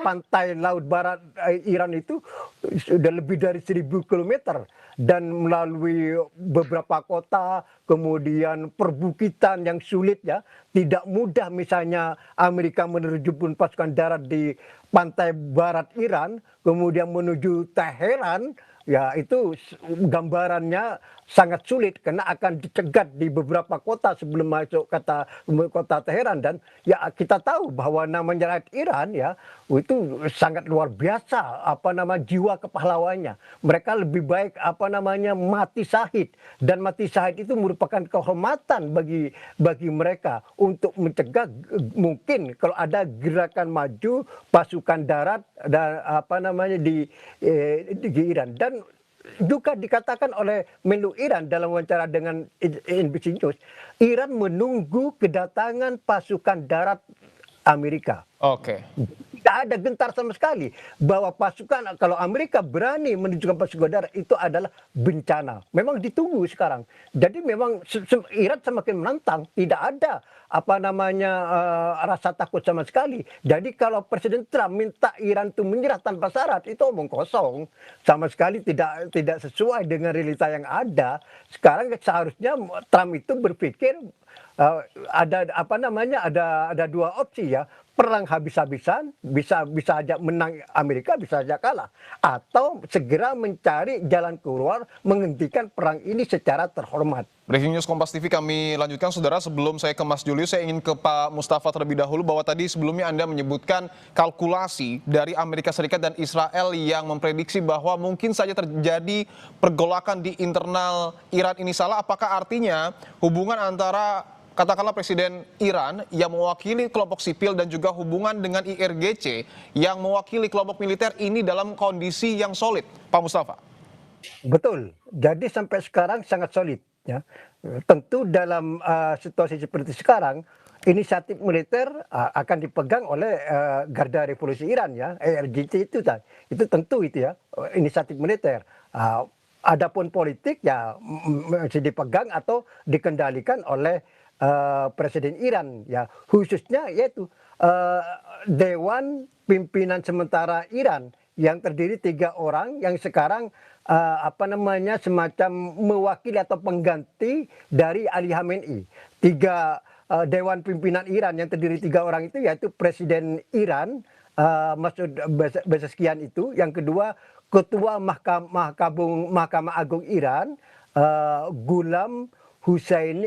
pantai laut barat Iran itu sudah lebih dari 1.000 kilometer dan melalui beberapa kota, kemudian perbukitan yang sulit ya. Tidak mudah misalnya Amerika menerjunkan pasukan darat di pantai barat Iran, kemudian menuju Teheran. Ya itu gambarannya sangat sulit karena akan dicegat di beberapa kota sebelum masuk kota Teheran. Dan ya kita tahu bahwa namanya rakyat Iran ya itu sangat luar biasa jiwa kepahlawannya. Mereka lebih baik mati syahid, dan mati syahid itu merupakan kehormatan bagi mereka untuk mencegah mungkin kalau ada gerakan maju pasukan darat dan di Iran. Dan juga dikatakan oleh Menlu Iran dalam wawancara dengan NBC News, Iran menunggu kedatangan pasukan darat Amerika. Oke. Tidak ada gentar sama sekali bahwa pasukan, kalau Amerika berani menunjukkan pasukan darat itu adalah bencana. Memang ditunggu sekarang. Jadi memang Iran semakin menantang. Tidak ada rasa takut sama sekali. Jadi kalau Presiden Trump minta Iran itu menyerah tanpa syarat, itu omong kosong. Sama sekali tidak sesuai dengan realita yang ada. Sekarang seharusnya Trump itu berpikir ada dua opsi ya. Perang habis-habisan, bisa aja menang Amerika, bisa aja kalah. Atau segera mencari jalan keluar, menghentikan perang ini secara terhormat. Breaking News Kompas TV kami lanjutkan, saudara. Sebelum saya ke Mas Julius, saya ingin ke Pak Mustafa terlebih dahulu, bahwa tadi sebelumnya Anda menyebutkan kalkulasi dari Amerika Serikat dan Israel yang memprediksi bahwa mungkin saja terjadi pergolakan di internal Iran ini. Salah, apakah artinya hubungan antara katakanlah Presiden Iran yang mewakili kelompok sipil dan juga hubungan dengan IRGC yang mewakili kelompok militer ini dalam kondisi yang solid, Pak Mustafa? Betul. Jadi sampai sekarang sangat solid. Ya. Tentu dalam situasi seperti sekarang, inisiatif militer akan dipegang oleh Garda Revolusi Iran ya, IRGC itu tentu itu ya, inisiatif militer. Adapun politik ya masih dipegang atau dikendalikan oleh Presiden Iran ya, khususnya yaitu Dewan Pimpinan Sementara Iran yang terdiri 3 orang yang sekarang semacam mewakili atau pengganti dari Ali Khamenei. 3 Dewan Pimpinan Iran yang terdiri 3 orang itu yaitu Presiden Iran Masoud Pezeshkian itu, yang kedua Ketua Mahkamah Agung Iran Ghulam Hussein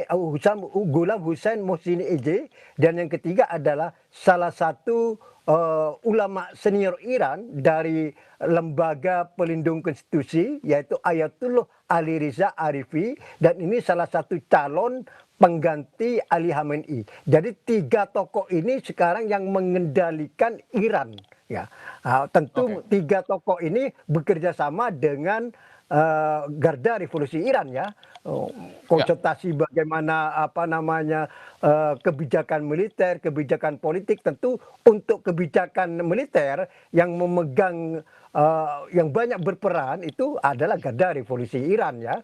Mohseni Ejei, dan yang ketiga adalah salah satu ulama senior Iran dari Lembaga Pelindung Konstitusi yaitu Ayatullah Ali Riza Arifi, dan ini salah satu calon pengganti Ali Khamenei. Jadi 3 tokoh ini sekarang yang mengendalikan Iran ya. Tentu 3 tokoh ini bekerja sama dengan Garda Revolusi Iran ya, konsultasi bagaimana kebijakan militer, kebijakan politik. Tentu untuk kebijakan militer yang memegang yang banyak berperan itu adalah Garda Revolusi Iran ya.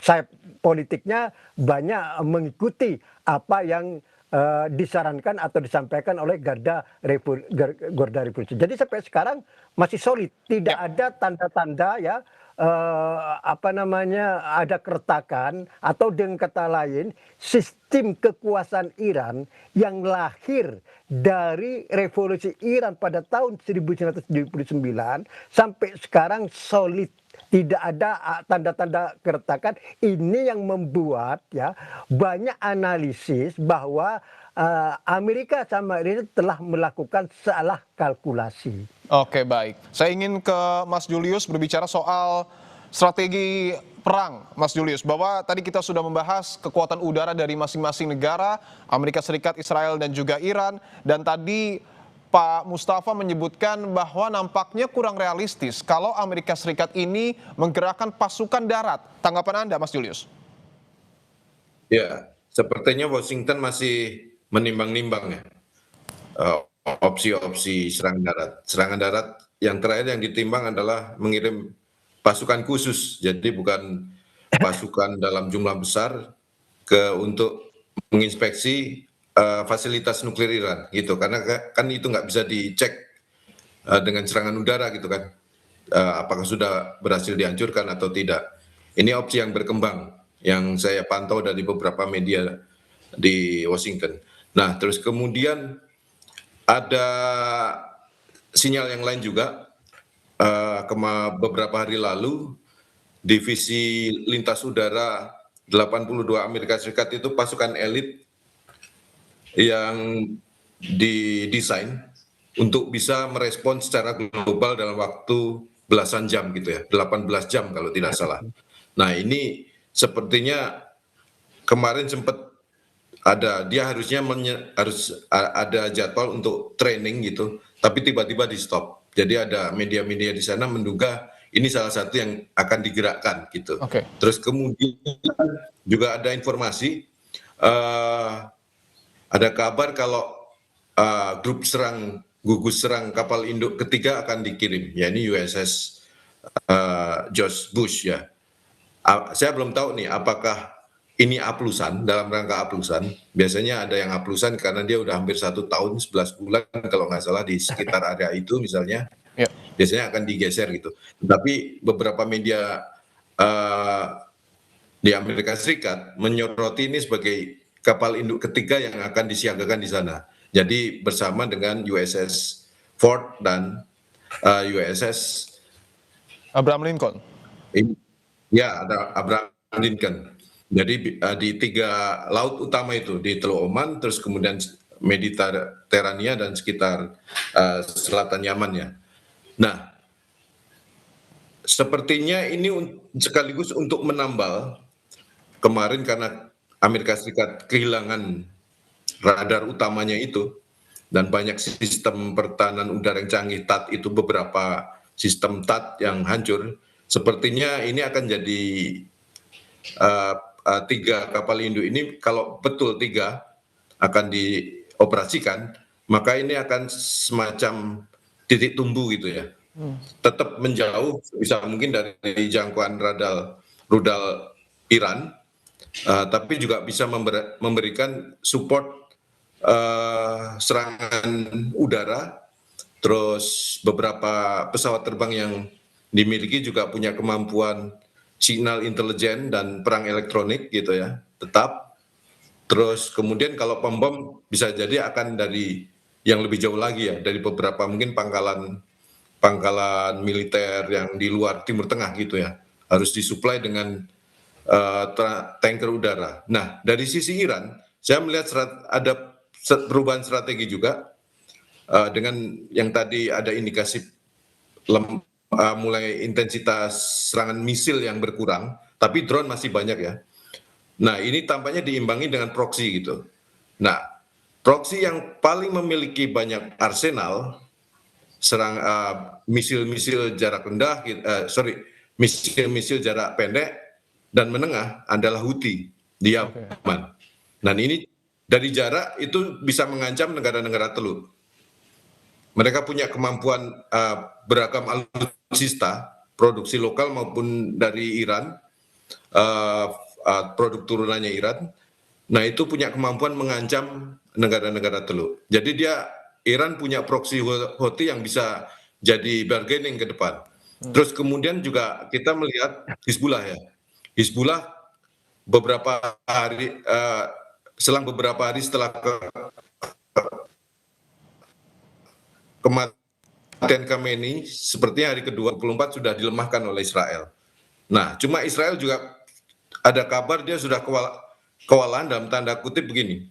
Sayap politiknya banyak mengikuti apa yang disarankan atau disampaikan oleh Garda Revolusi. Jadi sampai sekarang masih solid, tidak ada tanda-tanda ya ada keretakan, atau dengan kata lain sistem kekuasaan Iran yang lahir dari revolusi Iran pada tahun 1979 sampai sekarang solid. Tidak ada tanda-tanda keretakan. Ini yang membuat ya banyak analisis bahwa Amerika sama Iran telah melakukan salah kalkulasi. Oke, baik. Saya ingin ke Mas Julius berbicara soal strategi perang, Mas Julius, bahwa tadi kita sudah membahas kekuatan udara dari masing-masing negara, Amerika Serikat, Israel, dan juga Iran, dan tadi Pak Mustafa menyebutkan bahwa nampaknya kurang realistis kalau Amerika Serikat ini menggerakkan pasukan darat. Tanggapan Anda, Mas Julius? Ya, sepertinya Washington masih menimbang-nimbang ya opsi-opsi serangan darat. Serangan darat yang terakhir yang ditimbang adalah mengirim pasukan khusus, jadi bukan pasukan dalam jumlah besar untuk menginspeksi fasilitas nuklir Iran gitu, karena kan itu nggak bisa dicek dengan serangan udara gitu kan, apakah sudah berhasil dihancurkan atau tidak. Ini opsi yang berkembang yang saya pantau dari beberapa media di Washington. Nah, terus kemudian ada sinyal yang lain juga beberapa hari lalu Divisi Lintas Udara 82 Amerika Serikat itu pasukan elit yang didesain untuk bisa merespon secara global dalam waktu belasan jam gitu ya, 18 jam kalau tidak salah. Nah ini sepertinya kemarin sempat dia harusnya ada jadwal untuk training gitu, tapi tiba-tiba di stop. Jadi ada media-media di sana menduga ini salah satu yang akan digerakkan gitu. Oke. Terus kemudian juga ada informasi, ada kabar kalau grup gugus serang kapal induk ketiga akan dikirim, yakni USS George Bush ya. Saya belum tahu nih apakah ini aplusan, dalam rangka aplusan. Biasanya ada yang aplusan karena dia udah hampir 1 tahun 11 bulan kalau nggak salah di sekitar area itu misalnya. Ya. Biasanya akan digeser gitu. Tapi beberapa media di Amerika Serikat menyoroti ini sebagai kapal induk ketiga yang akan disiagakan di sana. Jadi bersama dengan USS Ford dan USS Abraham Lincoln. ya ada Abraham Lincoln. Jadi di 3 laut utama itu, di Teluk Oman, terus kemudian Mediterania dan sekitar selatan Yaman ya. Nah, sepertinya ini sekaligus untuk menambal kemarin karena Amerika Serikat kehilangan radar utamanya itu dan banyak sistem pertahanan udara yang canggih THAAD itu, beberapa sistem THAAD yang hancur. Sepertinya ini akan jadi 3 kapal induk ini, kalau betul 3 akan dioperasikan, maka ini akan semacam titik tumbuh gitu ya. Tetap menjauh bisa mungkin dari jangkauan rudal Iran, tapi juga bisa memberikan support serangan udara. Terus beberapa pesawat terbang yang dimiliki juga punya kemampuan signal intelijen dan perang elektronik gitu ya, tetap. Terus kemudian kalau pembom bisa jadi akan dari yang lebih jauh lagi ya, dari beberapa mungkin pangkalan militer yang di luar Timur Tengah gitu ya, harus disuplai dengan tanker udara. Nah, dari sisi Iran, saya melihat ada perubahan strategi juga dengan yang tadi ada indikasi mulai intensitas serangan misil yang berkurang, tapi drone masih banyak ya. Nah, ini tampaknya diimbangi dengan proxy gitu. Nah, proxy yang paling memiliki banyak arsenal misil-misil jarak rendah, misil-misil jarak pendek dan menengah adalah Houthi di Yaman. Nah, ini dari jarak itu bisa mengancam negara-negara teluk. Mereka punya kemampuan beragam alutsista, produksi lokal maupun dari Iran, produk turunannya Iran. Nah, itu punya kemampuan mengancam negara-negara teluk. Jadi Iran punya proxy Houthi yang bisa jadi bargaining ke depan. Terus kemudian juga kita melihat Hizbullah ya. Hizbullah selang beberapa hari setelah kematian Khamenei, sepertinya hari ke-24 sudah dilemahkan oleh Israel. Nah, cuma Israel juga ada kabar dia sudah kewalahan dalam tanda kutip begini.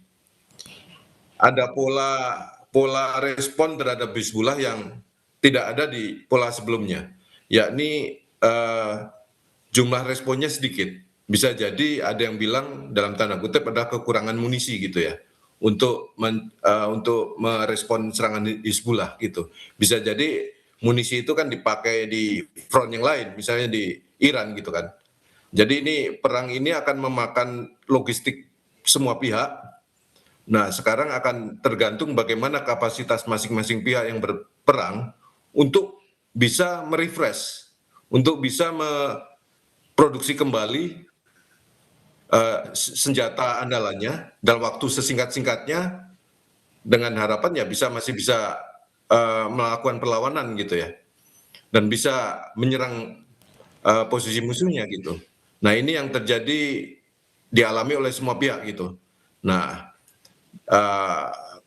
Ada pola respon terhadap Hizbullah yang tidak ada di pola sebelumnya, yakni jumlah responnya sedikit. Bisa jadi ada yang bilang dalam tanda kutip ada kekurangan munisi gitu ya, untuk merespon serangan Hizbullah gitu. Bisa jadi munisi itu kan dipakai di front yang lain, misalnya di Iran gitu kan. Jadi perang ini akan memakan logistik semua pihak. Nah, sekarang akan tergantung bagaimana kapasitas masing-masing pihak yang berperang untuk bisa merefresh, untuk bisa memproduksi kembali senjata andalannya dalam waktu sesingkat-singkatnya, dengan harapan ya masih bisa melakukan perlawanan gitu ya, dan bisa menyerang posisi musuhnya gitu. Nah, ini yang terjadi dialami oleh semua pihak gitu. Nah,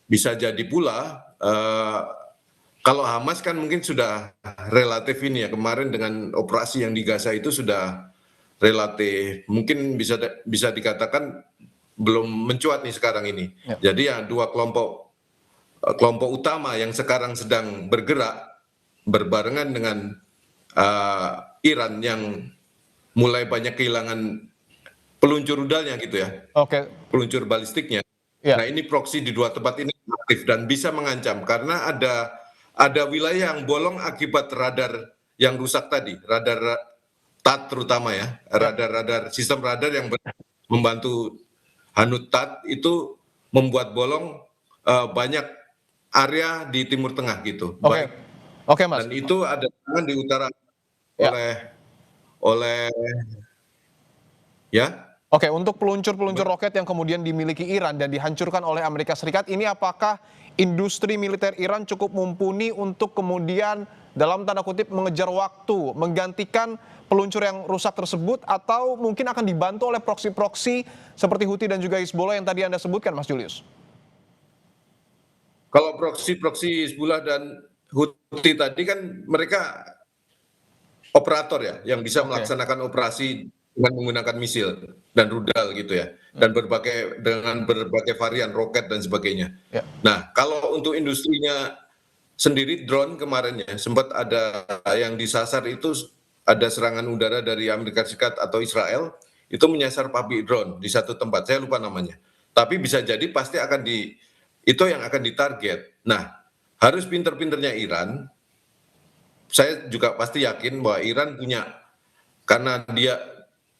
bisa jadi pula kalau Hamas kan mungkin sudah relatif ini ya, kemarin dengan operasi yang di Gaza itu sudah relatif mungkin bisa dikatakan belum mencuat nih sekarang ini. Ya. Jadi ya dua kelompok utama yang sekarang sedang bergerak berbarengan dengan Iran yang mulai banyak kehilangan peluncur rudalnya gitu ya, Oke. peluncur balistiknya. Ya. Nah ini proksi di dua tempat ini aktif dan bisa mengancam karena ada wilayah yang bolong akibat radar yang rusak tadi, radar TAT terutama ya, radar sistem radar yang membantu Hanut TAT itu membuat bolong banyak area di Timur Tengah gitu. Oke. Oke, Mas. Dan itu ada serangan di utara Ya. oleh ya. Oke, untuk peluncur-peluncur roket yang kemudian dimiliki Iran dan dihancurkan oleh Amerika Serikat, ini apakah industri militer Iran cukup mumpuni untuk kemudian dalam tanda kutip mengejar waktu, menggantikan peluncur yang rusak tersebut, atau mungkin akan dibantu oleh proksi-proksi seperti Houthi dan juga Hizbullah yang tadi Anda sebutkan, Mas Julius? Kalau proksi Hizbullah dan Houthi tadi kan mereka operator ya, yang bisa melaksanakan operasi dengan menggunakan misil dan rudal gitu ya, dan dengan berbagai varian roket dan sebagainya. Ya. Nah, kalau untuk industrinya sendiri drone kemarin ya sempat ada yang disasar itu ada serangan udara dari Amerika Serikat atau Israel itu menyasar pabrik drone di satu tempat, saya lupa namanya. Tapi bisa jadi pasti itu yang akan ditarget. Nah, harus pinter-pinternya Iran. Saya juga pasti yakin bahwa Iran karena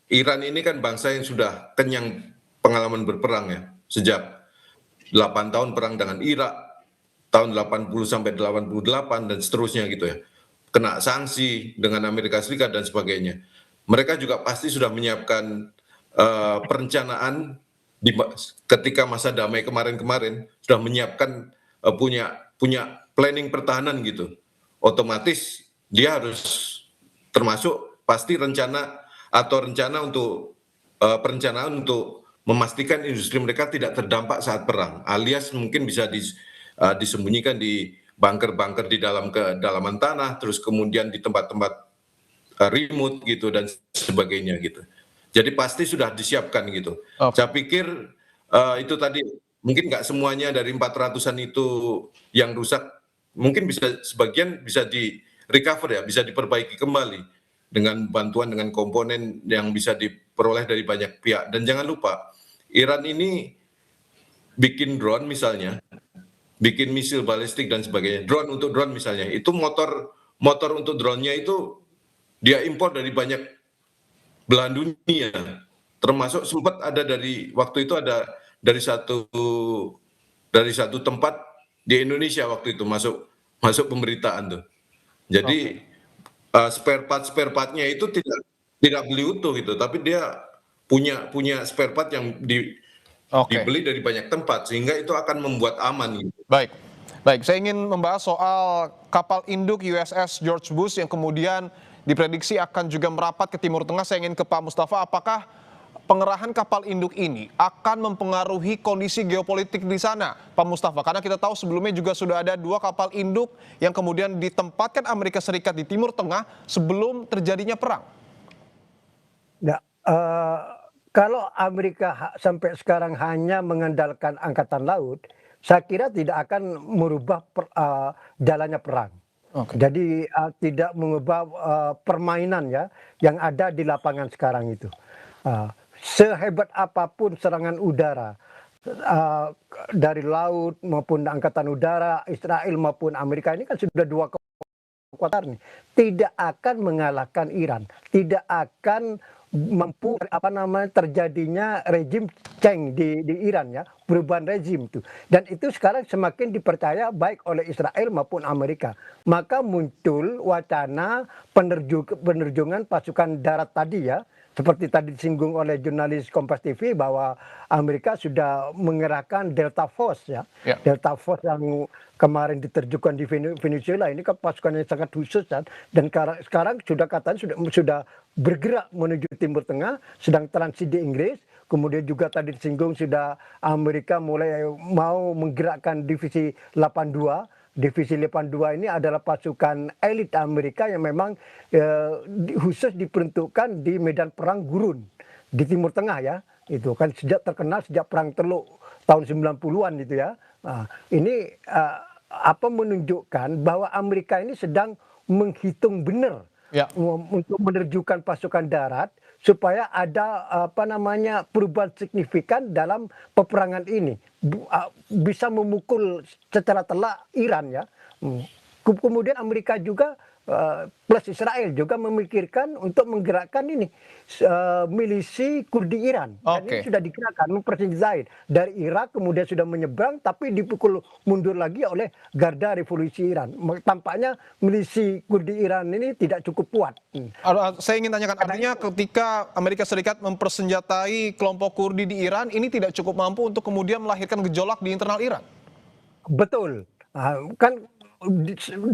Iran ini kan bangsa yang sudah kenyang pengalaman berperang ya, sejak 8 tahun perang dengan Irak, tahun 80 sampai 88 dan seterusnya gitu ya. Kena sanksi dengan Amerika Serikat dan sebagainya. Mereka juga pasti sudah menyiapkan perencanaan ketika masa damai kemarin sudah menyiapkan punya planning pertahanan gitu. Otomatis dia harus termasuk pasti rencana perencanaan untuk memastikan industri mereka tidak terdampak saat perang, alias mungkin bisa disembunyikan di bunker-bunker di dalam kedalaman tanah, terus kemudian di tempat-tempat remote gitu dan sebagainya gitu. Jadi pasti sudah disiapkan gitu. Saya pikir itu tadi mungkin nggak semuanya dari 400-an itu yang rusak, mungkin sebagian bisa di recover ya, bisa diperbaiki kembali dengan bantuan dengan komponen yang bisa diperoleh dari banyak pihak. Dan jangan lupa, Iran ini bikin drone misalnya, bikin misil balistik dan sebagainya. Untuk drone misalnya, itu motor untuk drone-nya itu dia impor dari banyak belahan dunia. Termasuk sempat ada waktu itu ada dari satu tempat di Indonesia waktu itu masuk pemberitaan tuh. Jadi spare partnya itu tidak beli utuh gitu, tapi dia punya spare part yang dibeli dari banyak tempat sehingga itu akan membuat aman gitu. Baik. Saya ingin membahas soal kapal induk USS George Bush yang kemudian diprediksi akan juga merapat ke Timur Tengah. Saya ingin ke Pak Mustafa, apakah pengerahan kapal induk ini akan mempengaruhi kondisi geopolitik di sana, Pak Mustafa? Karena kita tahu sebelumnya juga sudah ada 2 kapal induk yang kemudian ditempatkan Amerika Serikat di Timur Tengah sebelum terjadinya perang. Nah, kalau Amerika sampai sekarang hanya mengandalkan angkatan laut, saya kira tidak akan merubah jalannya perang. Jadi tidak mengubah permainan ya yang ada di lapangan sekarang itu. Sehebat apapun serangan udara dari laut maupun angkatan udara Israel maupun Amerika, ini kan sudah 2 kekuatan nih, tidak akan mengalahkan Iran, tidak akan mampu terjadinya rejim change di Iran ya, perubahan rezim itu. Dan itu sekarang semakin dipercaya baik oleh Israel maupun Amerika. Maka muncul wacana penerjungan pasukan darat tadi ya, seperti tadi disinggung oleh jurnalis Kompas TV bahwa Amerika sudah mengerahkan Delta Force ya. Delta Force yang kemarin diterjunkan di Venezuela ini kan pasukan yang sangat khusus dan sekarang sudah bergerak menuju Timur Tengah, sedang transit di Inggris. Kemudian juga tadi disinggung sudah Amerika mulai mau menggerakkan divisi 82 Divisi 82 ini adalah pasukan elit Amerika yang memang khusus diperuntukkan di medan perang gurun di Timur Tengah ya. Itu kan terkenal sejak perang Teluk tahun 90-an itu ya. Nah, ini menunjukkan bahwa Amerika ini sedang menghitung benar Ya. untuk menerjukan pasukan darat supaya ada perubahan signifikan dalam peperangan ini. Bisa memukul secara telak Iran ya. Kemudian Amerika juga plus Israel juga memikirkan untuk menggerakkan ini milisi Kurdi Iran. Dan ini sudah digerakkan, mempersenjatai dari Irak, kemudian sudah menyeberang, tapi dipukul mundur lagi oleh Garda Revolusi Iran. Tampaknya milisi Kurdi Iran ini tidak cukup kuat. Saya ingin tanyakan, artinya ketika Amerika Serikat mempersenjatai kelompok Kurdi di Iran, ini tidak cukup mampu untuk kemudian melahirkan gejolak di internal Iran? Betul. Kan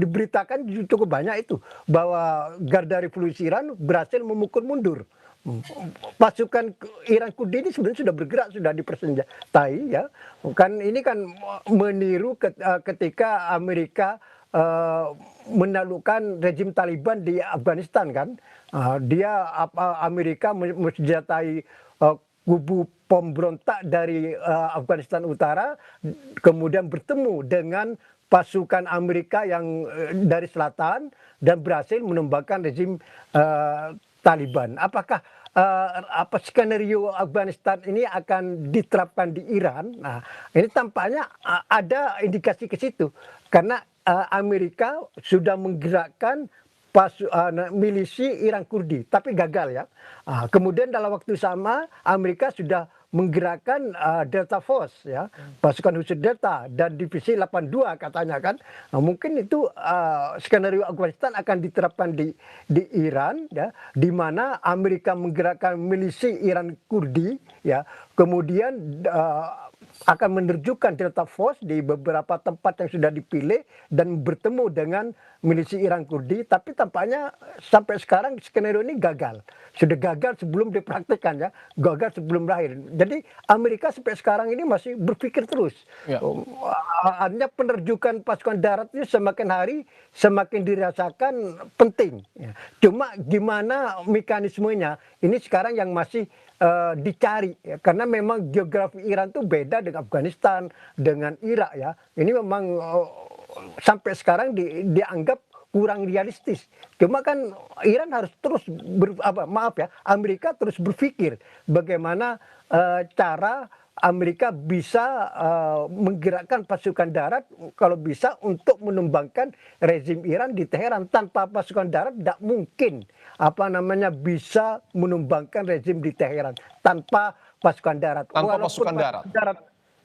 diberitakan cukup banyak itu bahwa Garda Revolusi Iran berhasil memukul mundur. Pasukan Iran Kurdi ini sebenarnya sudah bergerak, sudah dipersenjatai ya. Ini kan meniru ketika Amerika menaklukkan rejim Taliban di Afghanistan kan. Amerika mensenjatai kubu pemberontak dari Afghanistan Utara, kemudian bertemu dengan pasukan Amerika yang dari selatan dan berhasil menumbangkan rezim Taliban. Apakah skenario Afghanistan ini akan diterapkan di Iran? Nah, ini tampaknya ada indikasi ke situ karena Amerika sudah menggerakkan milisi Iran Kurdi, tapi gagal ya. Kemudian dalam waktu sama Amerika sudah menggerakkan Delta Force ya, pasukan khusus Delta dan divisi 82 katanya kan. Mungkin itu skenario Afghanistan akan diterapkan di Iran ya, di mana Amerika menggerakkan milisi Iran Kurdi ya, kemudian akan menerjunkan Delta Force di beberapa tempat yang sudah dipilih dan bertemu dengan milisi Iran Kurdi, tapi tampaknya sampai sekarang skenario ini gagal. Sudah gagal sebelum dipraktikkan ya, gagal sebelum lahir. Jadi Amerika sampai sekarang ini masih berpikir terus. Ya. Artinya penerjukan pasukan darat ini semakin hari semakin dirasakan penting. Ya. Cuma gimana mekanismenya, ini sekarang yang masih dicari ya, karena memang geografi Iran itu beda dengan Afghanistan, dengan Irak ya. Ini memang sampai sekarang dianggap kurang realistis. Cuma kan Iran harus terus Amerika terus berpikir bagaimana cara Amerika bisa menggerakkan pasukan darat kalau bisa untuk menumbangkan rezim Iran di Teheran. Tanpa pasukan darat tidak mungkin bisa menumbangkan rezim di Teheran tanpa pasukan darat.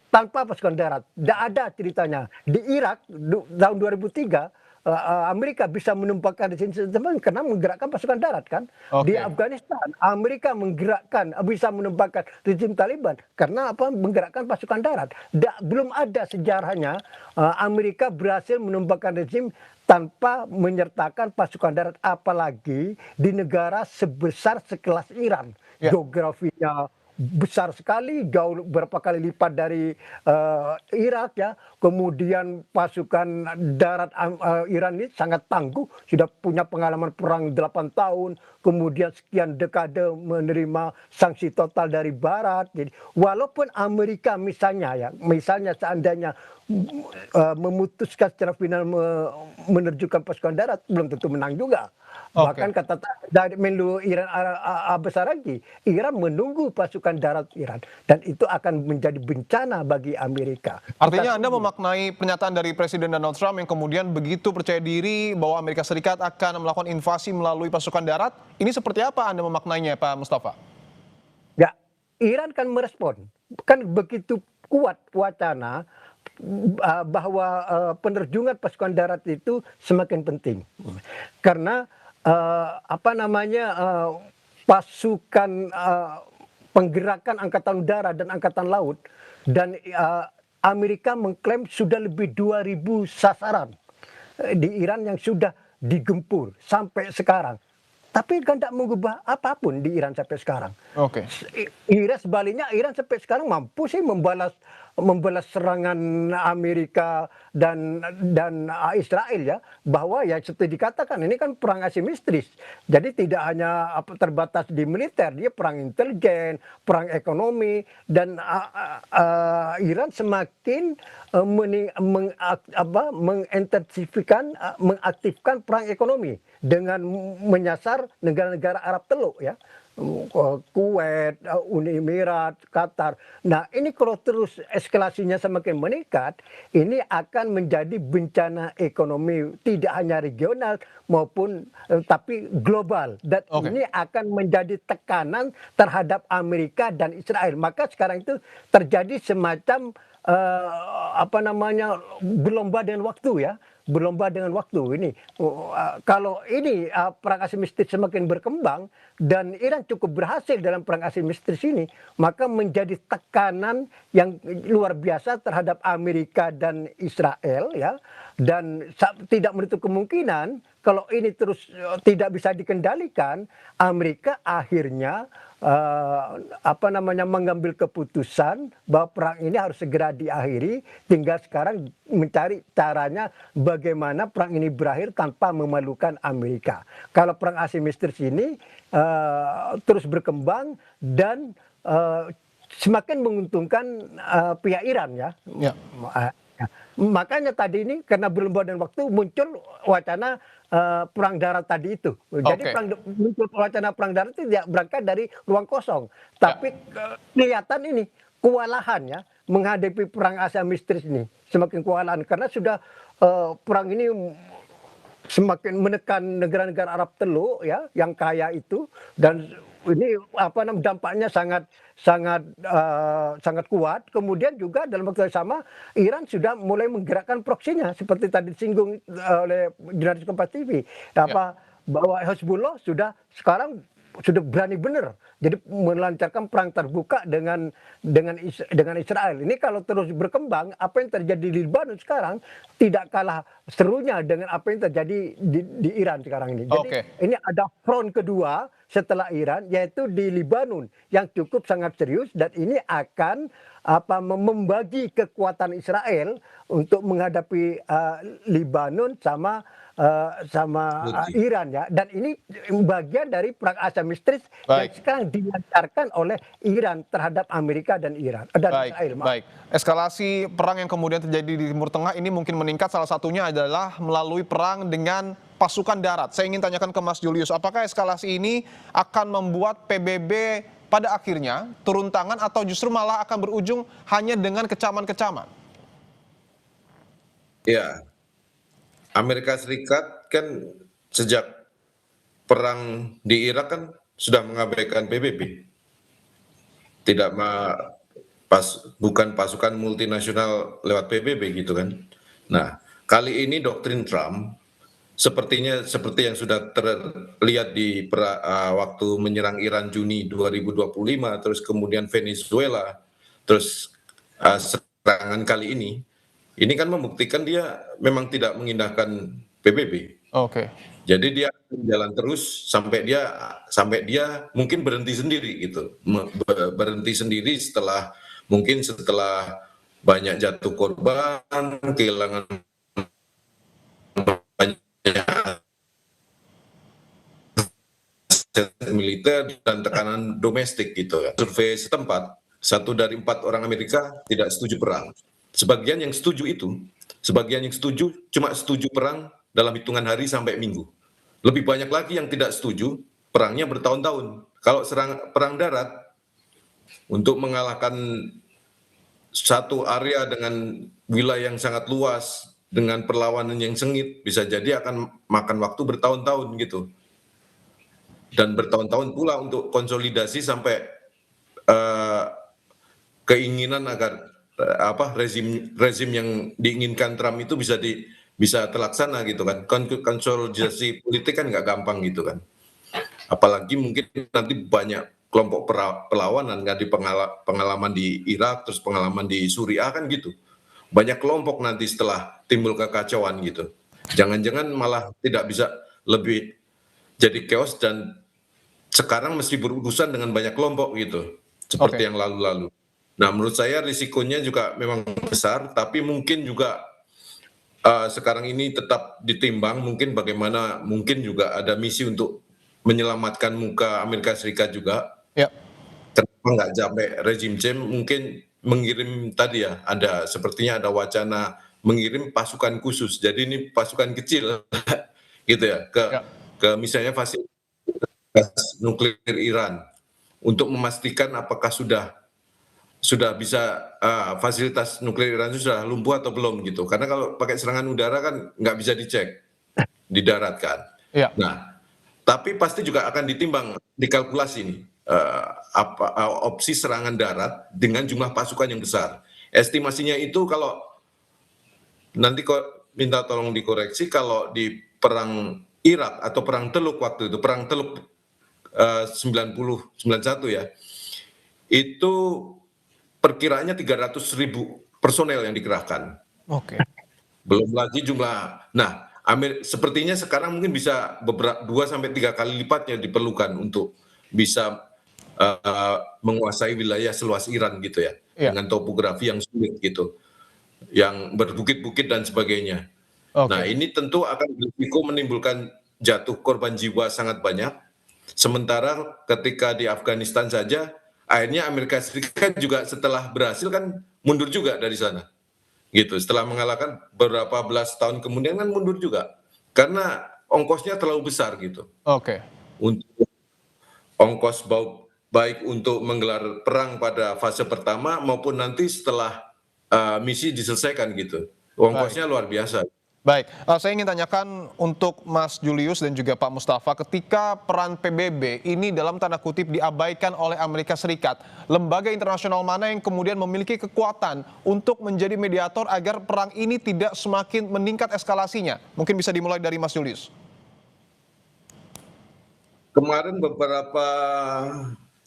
Tanpa pasukan darat, tidak ada ceritanya. Di Irak tahun 2003 Amerika bisa menumpangkan rezim tersebut karena menggerakkan pasukan darat kan. Di Afghanistan Amerika bisa menumpangkan rezim Taliban karena menggerakkan pasukan darat. Belum ada sejarahnya Amerika berhasil menumpangkan rezim tanpa menyertakan pasukan darat, apalagi di negara sebesar sekelas Iran. Ya. Geografinya besar sekali, jauh berapa kali lipat dari Irak ya. Kemudian pasukan darat Iran ini sangat tangguh, sudah punya pengalaman perang 8 tahun, kemudian sekian dekade menerima sanksi total dari Barat. Jadi walaupun Amerika misalnya seandainya memutuskan secara final menerjukan pasukan darat, belum tentu menang juga. Bahkan kata dari Menlu Iran Abbas Araqchi, Iran menunggu pasukan darat Iran dan itu akan menjadi bencana bagi Amerika. Artinya Anda memaknai pernyataan dari Presiden Donald Trump yang kemudian begitu percaya diri bahwa Amerika Serikat akan melakukan invasi melalui pasukan darat. Ini seperti apa Anda memaknainya, Pak Mustafa? Ya, Iran kan merespon. Kan begitu kuat wacana bahwa penerjungan pasukan darat itu semakin penting. Karena pasukan penggerakan angkatan udara dan angkatan laut dan Amerika mengklaim sudah lebih 2.000 sasaran di Iran yang sudah digempur sampai sekarang. Tapi kan tidak mengubah apapun di Iran sampai sekarang. Iran sebaliknya, Iran sampai sekarang mampu sih membalas membalas serangan Amerika dan Israel ya, bahwa ya seperti dikatakan ini kan perang asimetris. Jadi tidak hanya terbatas di militer, dia perang intelijen, perang ekonomi, dan Iran semakin mengaktifkan perang ekonomi dengan menyasar negara-negara Arab Teluk ya. Kuwait, Uni Emirat, Qatar. Nah, ini kalau terus eskalasinya semakin meningkat, ini akan menjadi bencana ekonomi tidak hanya regional maupun tapi global. Dan ini akan menjadi tekanan terhadap Amerika dan Israel. Maka sekarang itu terjadi semacam berlomba dengan waktu ya. Berlomba dengan waktu ini. Kalau ini perang asimetris semakin berkembang dan Iran cukup berhasil dalam perang asimetris ini, maka menjadi tekanan yang luar biasa terhadap Amerika dan Israel ya. Dan tidak menutup kemungkinan kalau ini terus tidak bisa dikendalikan, Amerika akhirnya mengambil keputusan bahwa perang ini harus segera diakhiri, tinggal sekarang mencari caranya bagaimana perang ini berakhir tanpa memalukan Amerika. Kalau perang asimetris ini terus berkembang dan semakin menguntungkan pihak Iran ya. Makanya tadi ini karena berlomba dengan waktu muncul wacana perang darat tadi itu. Jadi muncul wacana perang darat itu tidak berangkat dari ruang kosong. Tapi kelihatan ini kewalahan ya menghadapi perang asimetris ini. Semakin kewalahan karena sudah perang ini semakin menekan negara-negara Arab Teluk ya yang kaya itu, dan ini dampaknya sangat kuat. Kemudian juga dalam waktu yang sama Iran sudah mulai menggerakkan proksinya seperti tadi disinggung oleh jurnalis Kompas TV bahwa Hezbollah sekarang sudah berani benar jadi melancarkan perang terbuka dengan Israel. Ini kalau terus berkembang, apa yang terjadi di Lebanon sekarang tidak kalah serunya dengan apa yang terjadi di Iran sekarang ini. Jadi ini ada front kedua setelah Iran, yaitu di Lebanon yang cukup sangat serius, dan ini akan membagi kekuatan Israel untuk menghadapi Lebanon sama Iran ya. Dan ini bagian dari perang asimetris yang sekarang dilancarkan oleh Iran terhadap Amerika dan Iran dan Israel. Baik. Eskalasi perang yang kemudian terjadi di Timur Tengah ini mungkin meningkat, salah satunya adalah melalui perang dengan pasukan darat. Saya ingin tanyakan ke Mas Julius, apakah eskalasi ini akan membuat PBB pada akhirnya turun tangan atau justru malah akan berujung hanya dengan kecaman-kecaman? Ya, Amerika Serikat kan sejak perang di Irak kan sudah mengabaikan PBB. Bukan pasukan multinasional lewat PBB gitu kan. Nah, kali ini doktrin Trump sepertinya seperti yang sudah terlihat di waktu menyerang Iran Juni 2025, terus kemudian Venezuela, terus serangan kali ini kan membuktikan dia memang tidak mengindahkan PBB. Jadi dia jalan terus sampai dia mungkin berhenti sendiri gitu, berhenti sendiri setelah banyak jatuh korban, kehilangan banyak militer dan tekanan domestik gitu ya. Survei setempat, 1 dari 4 orang Amerika tidak setuju perang. Sebagian yang setuju cuma setuju perang dalam hitungan hari sampai minggu. Lebih banyak lagi yang tidak setuju, perangnya bertahun-tahun. Kalau perang darat, untuk mengalahkan satu area dengan wilayah yang sangat luas, dengan perlawanan yang sengit, bisa jadi akan makan waktu bertahun-tahun gitu. Dan bertahun-tahun pula untuk konsolidasi sampai keinginan agar rezim yang diinginkan Trump itu bisa terlaksana gitu kan. Konsolidasi politik kan nggak gampang gitu kan. Apalagi mungkin nanti banyak kelompok perlawanan kan, di pengalaman di Irak, terus pengalaman di Suriah kan gitu. Banyak kelompok nanti setelah timbul kekacauan gitu. Jangan-jangan malah tidak bisa lebih jadi chaos dan sekarang mesti berurusan dengan banyak kelompok gitu. Seperti yang lalu-lalu. Nah, menurut saya risikonya juga memang besar, tapi mungkin juga sekarang ini tetap ditimbang mungkin bagaimana mungkin juga ada misi untuk menyelamatkan muka Amerika Serikat juga. Ya, Kenapa nggak sampai rezim change mungkin mengirim tadi ya, ada sepertinya ada wacana mengirim pasukan khusus. Jadi ini pasukan kecil gitu ya ya. ke misalnya fasilitas nuklir Iran untuk memastikan apakah sudah bisa fasilitas nuklir Iran itu sudah lumpuh atau belum gitu. Karena kalau pakai serangan udara kan nggak bisa dicek di darat kan. Ya, Nah, tapi pasti juga akan ditimbang, dikalkulasi nih opsi serangan darat dengan jumlah pasukan yang besar. Estimasinya itu kalau nanti kok minta tolong dikoreksi kalau di perang Irak atau perang Teluk waktu itu, perang Teluk 91 ya, itu perkiraannya 300.000 personel yang dikerahkan. oke. Belum lagi jumlah. Nah, sepertinya sekarang mungkin bisa 2 sampai 3 kali lipatnya diperlukan untuk bisa menguasai wilayah seluas Iran gitu ya, Ya, dengan topografi yang sulit gitu, yang berbukit-bukit dan sebagainya. Nah, oke. ini tentu akan berisiko menimbulkan jatuh korban jiwa sangat banyak. Sementara ketika di Afghanistan saja, akhirnya Amerika Serikat juga setelah berhasil kan mundur juga dari sana gitu. Setelah mengalahkan beberapa belas tahun kemudian kan mundur juga karena ongkosnya terlalu besar gitu. Oke. Untuk ongkos baik untuk menggelar perang pada fase pertama maupun nanti setelah misi diselesaikan gitu. Baik. Ongkosnya luar biasa. Baik, saya ingin tanyakan untuk Mas Julius dan juga Pak Mustafa, ketika peran PBB ini dalam tanda kutip diabaikan oleh Amerika Serikat, lembaga internasional mana yang kemudian memiliki kekuatan untuk menjadi mediator agar perang ini tidak semakin meningkat eskalasinya? Mungkin bisa dimulai dari Mas Julius. Kemarin beberapa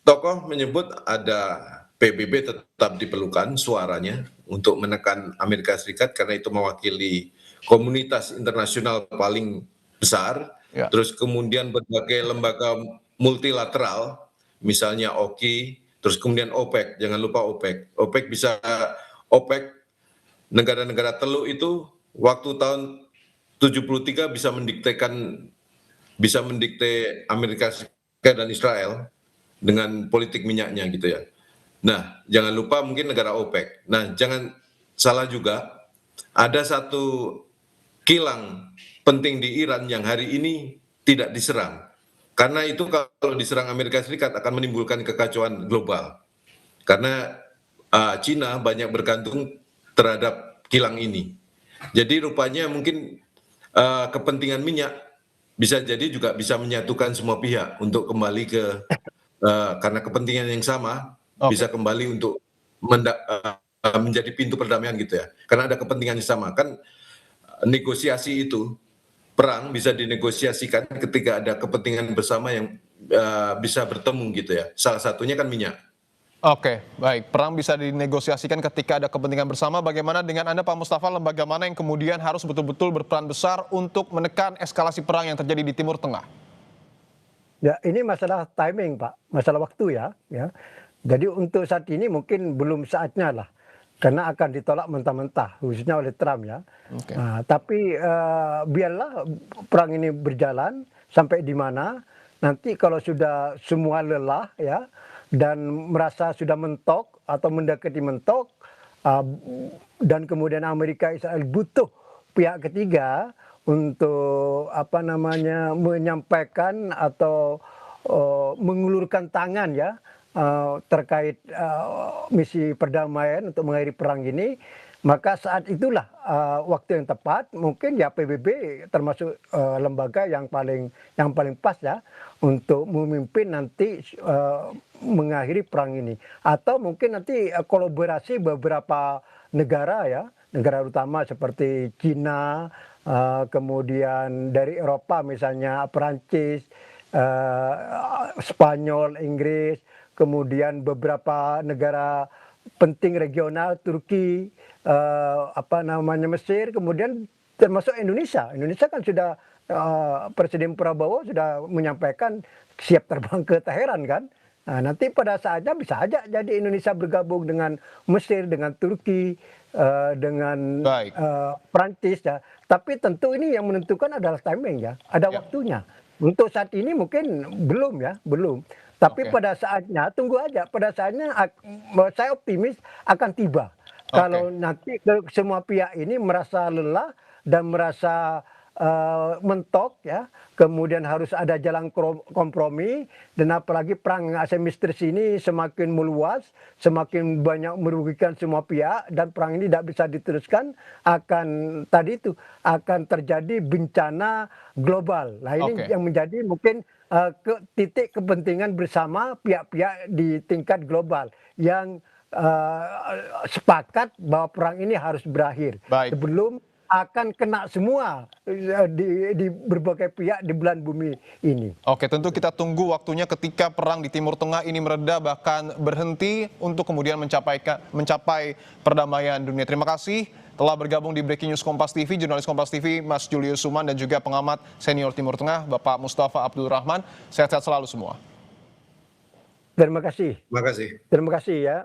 tokoh menyebut ada PBB tetap diperlukan suaranya untuk menekan Amerika Serikat karena itu mewakili komunitas internasional paling besar. Ya, Terus kemudian berbagai lembaga multilateral, misalnya OKI, terus kemudian OPEC, jangan lupa OPEC. OPEC negara-negara teluk itu waktu tahun 73 bisa mendikte Amerika Serikat dan Israel dengan politik minyaknya gitu ya. Nah, jangan lupa mungkin negara OPEC. Nah, jangan salah juga, ada satu kilang penting di Iran yang hari ini tidak diserang. Karena itu kalau diserang Amerika Serikat akan menimbulkan kekacauan global. Karena Cina banyak bergantung terhadap kilang ini. Jadi rupanya mungkin kepentingan minyak bisa jadi juga bisa menyatukan semua pihak untuk kembali ke karena kepentingan yang sama bisa oke. kembali untuk menjadi pintu perdamaian gitu ya. Karena ada kepentingan yang sama kan negosiasi itu perang bisa dinegosiasikan ketika ada kepentingan bersama yang bisa bertemu gitu ya. Salah satunya kan minyak. Oke, baik. Perang bisa dinegosiasikan ketika ada kepentingan bersama. Bagaimana dengan Anda, Pak Mustafa, lembaga mana yang kemudian harus betul-betul berperan besar untuk menekan eskalasi perang yang terjadi di Timur Tengah? Ya, ini masalah timing, Pak, masalah waktu ya. Ya. Jadi untuk saat ini mungkin belum saatnya lah, karena akan ditolak mentah-mentah, khususnya oleh Trump ya. Oke. Nah, tapi biarlah perang ini berjalan sampai di mana nanti kalau sudah semua lelah ya dan merasa sudah mentok atau mendekati mentok, uh, dan kemudian Amerika Israel butuh pihak ketiga untuk apa namanya menyampaikan atau mengulurkan tangan ya terkait misi perdamaian untuk mengakhiri perang ini, maka saat itulah waktu yang tepat mungkin ya PBB termasuk lembaga yang paling pas ya untuk memimpin nanti mengakhiri perang ini, atau mungkin nanti kolaborasi beberapa negara ya, negara utama seperti Cina, kemudian dari Eropa misalnya Perancis, Spanyol, Inggris, kemudian beberapa negara penting regional Turki, Mesir, kemudian termasuk Indonesia. Indonesia kan sudah Presiden Prabowo sudah menyampaikan siap terbang ke Teheran kan. Nah, nanti pada saatnya bisa aja jadi Indonesia bergabung dengan Mesir, dengan Turki, dengan Baik. Prancis ya. Tapi tentu ini yang menentukan adalah timing ya, ada Ya. waktunya. Untuk saat ini mungkin belum ya, belum. Tapi Oke. pada saatnya, tunggu aja. Pada saatnya saya optimis akan tiba. Kalau Oke. nanti semua pihak ini merasa lelah dan merasa mentok ya, kemudian harus ada jalan kompromi, dan apalagi perang asimetris ini semakin meluas, semakin banyak merugikan semua pihak, dan perang ini tidak bisa diteruskan, akan tadi itu akan terjadi bencana global. Nah ini Oke. yang menjadi mungkin titik kepentingan bersama pihak-pihak di tingkat global yang sepakat bahwa perang ini harus berakhir Baik. sebelum akan kena semua di berbagai pihak di belahan bumi ini. Oke, tentu kita tunggu waktunya ketika perang di Timur Tengah ini mereda bahkan berhenti untuk kemudian mencapai perdamaian dunia. Terima kasih telah bergabung di Breaking News Kompas TV, jurnalis Kompas TV Mas Julius Suman, dan juga pengamat senior Timur Tengah Bapak Mustafa Abdul Rahman. Sehat-sehat selalu semua. Terima kasih. Terima kasih. Terima kasih ya.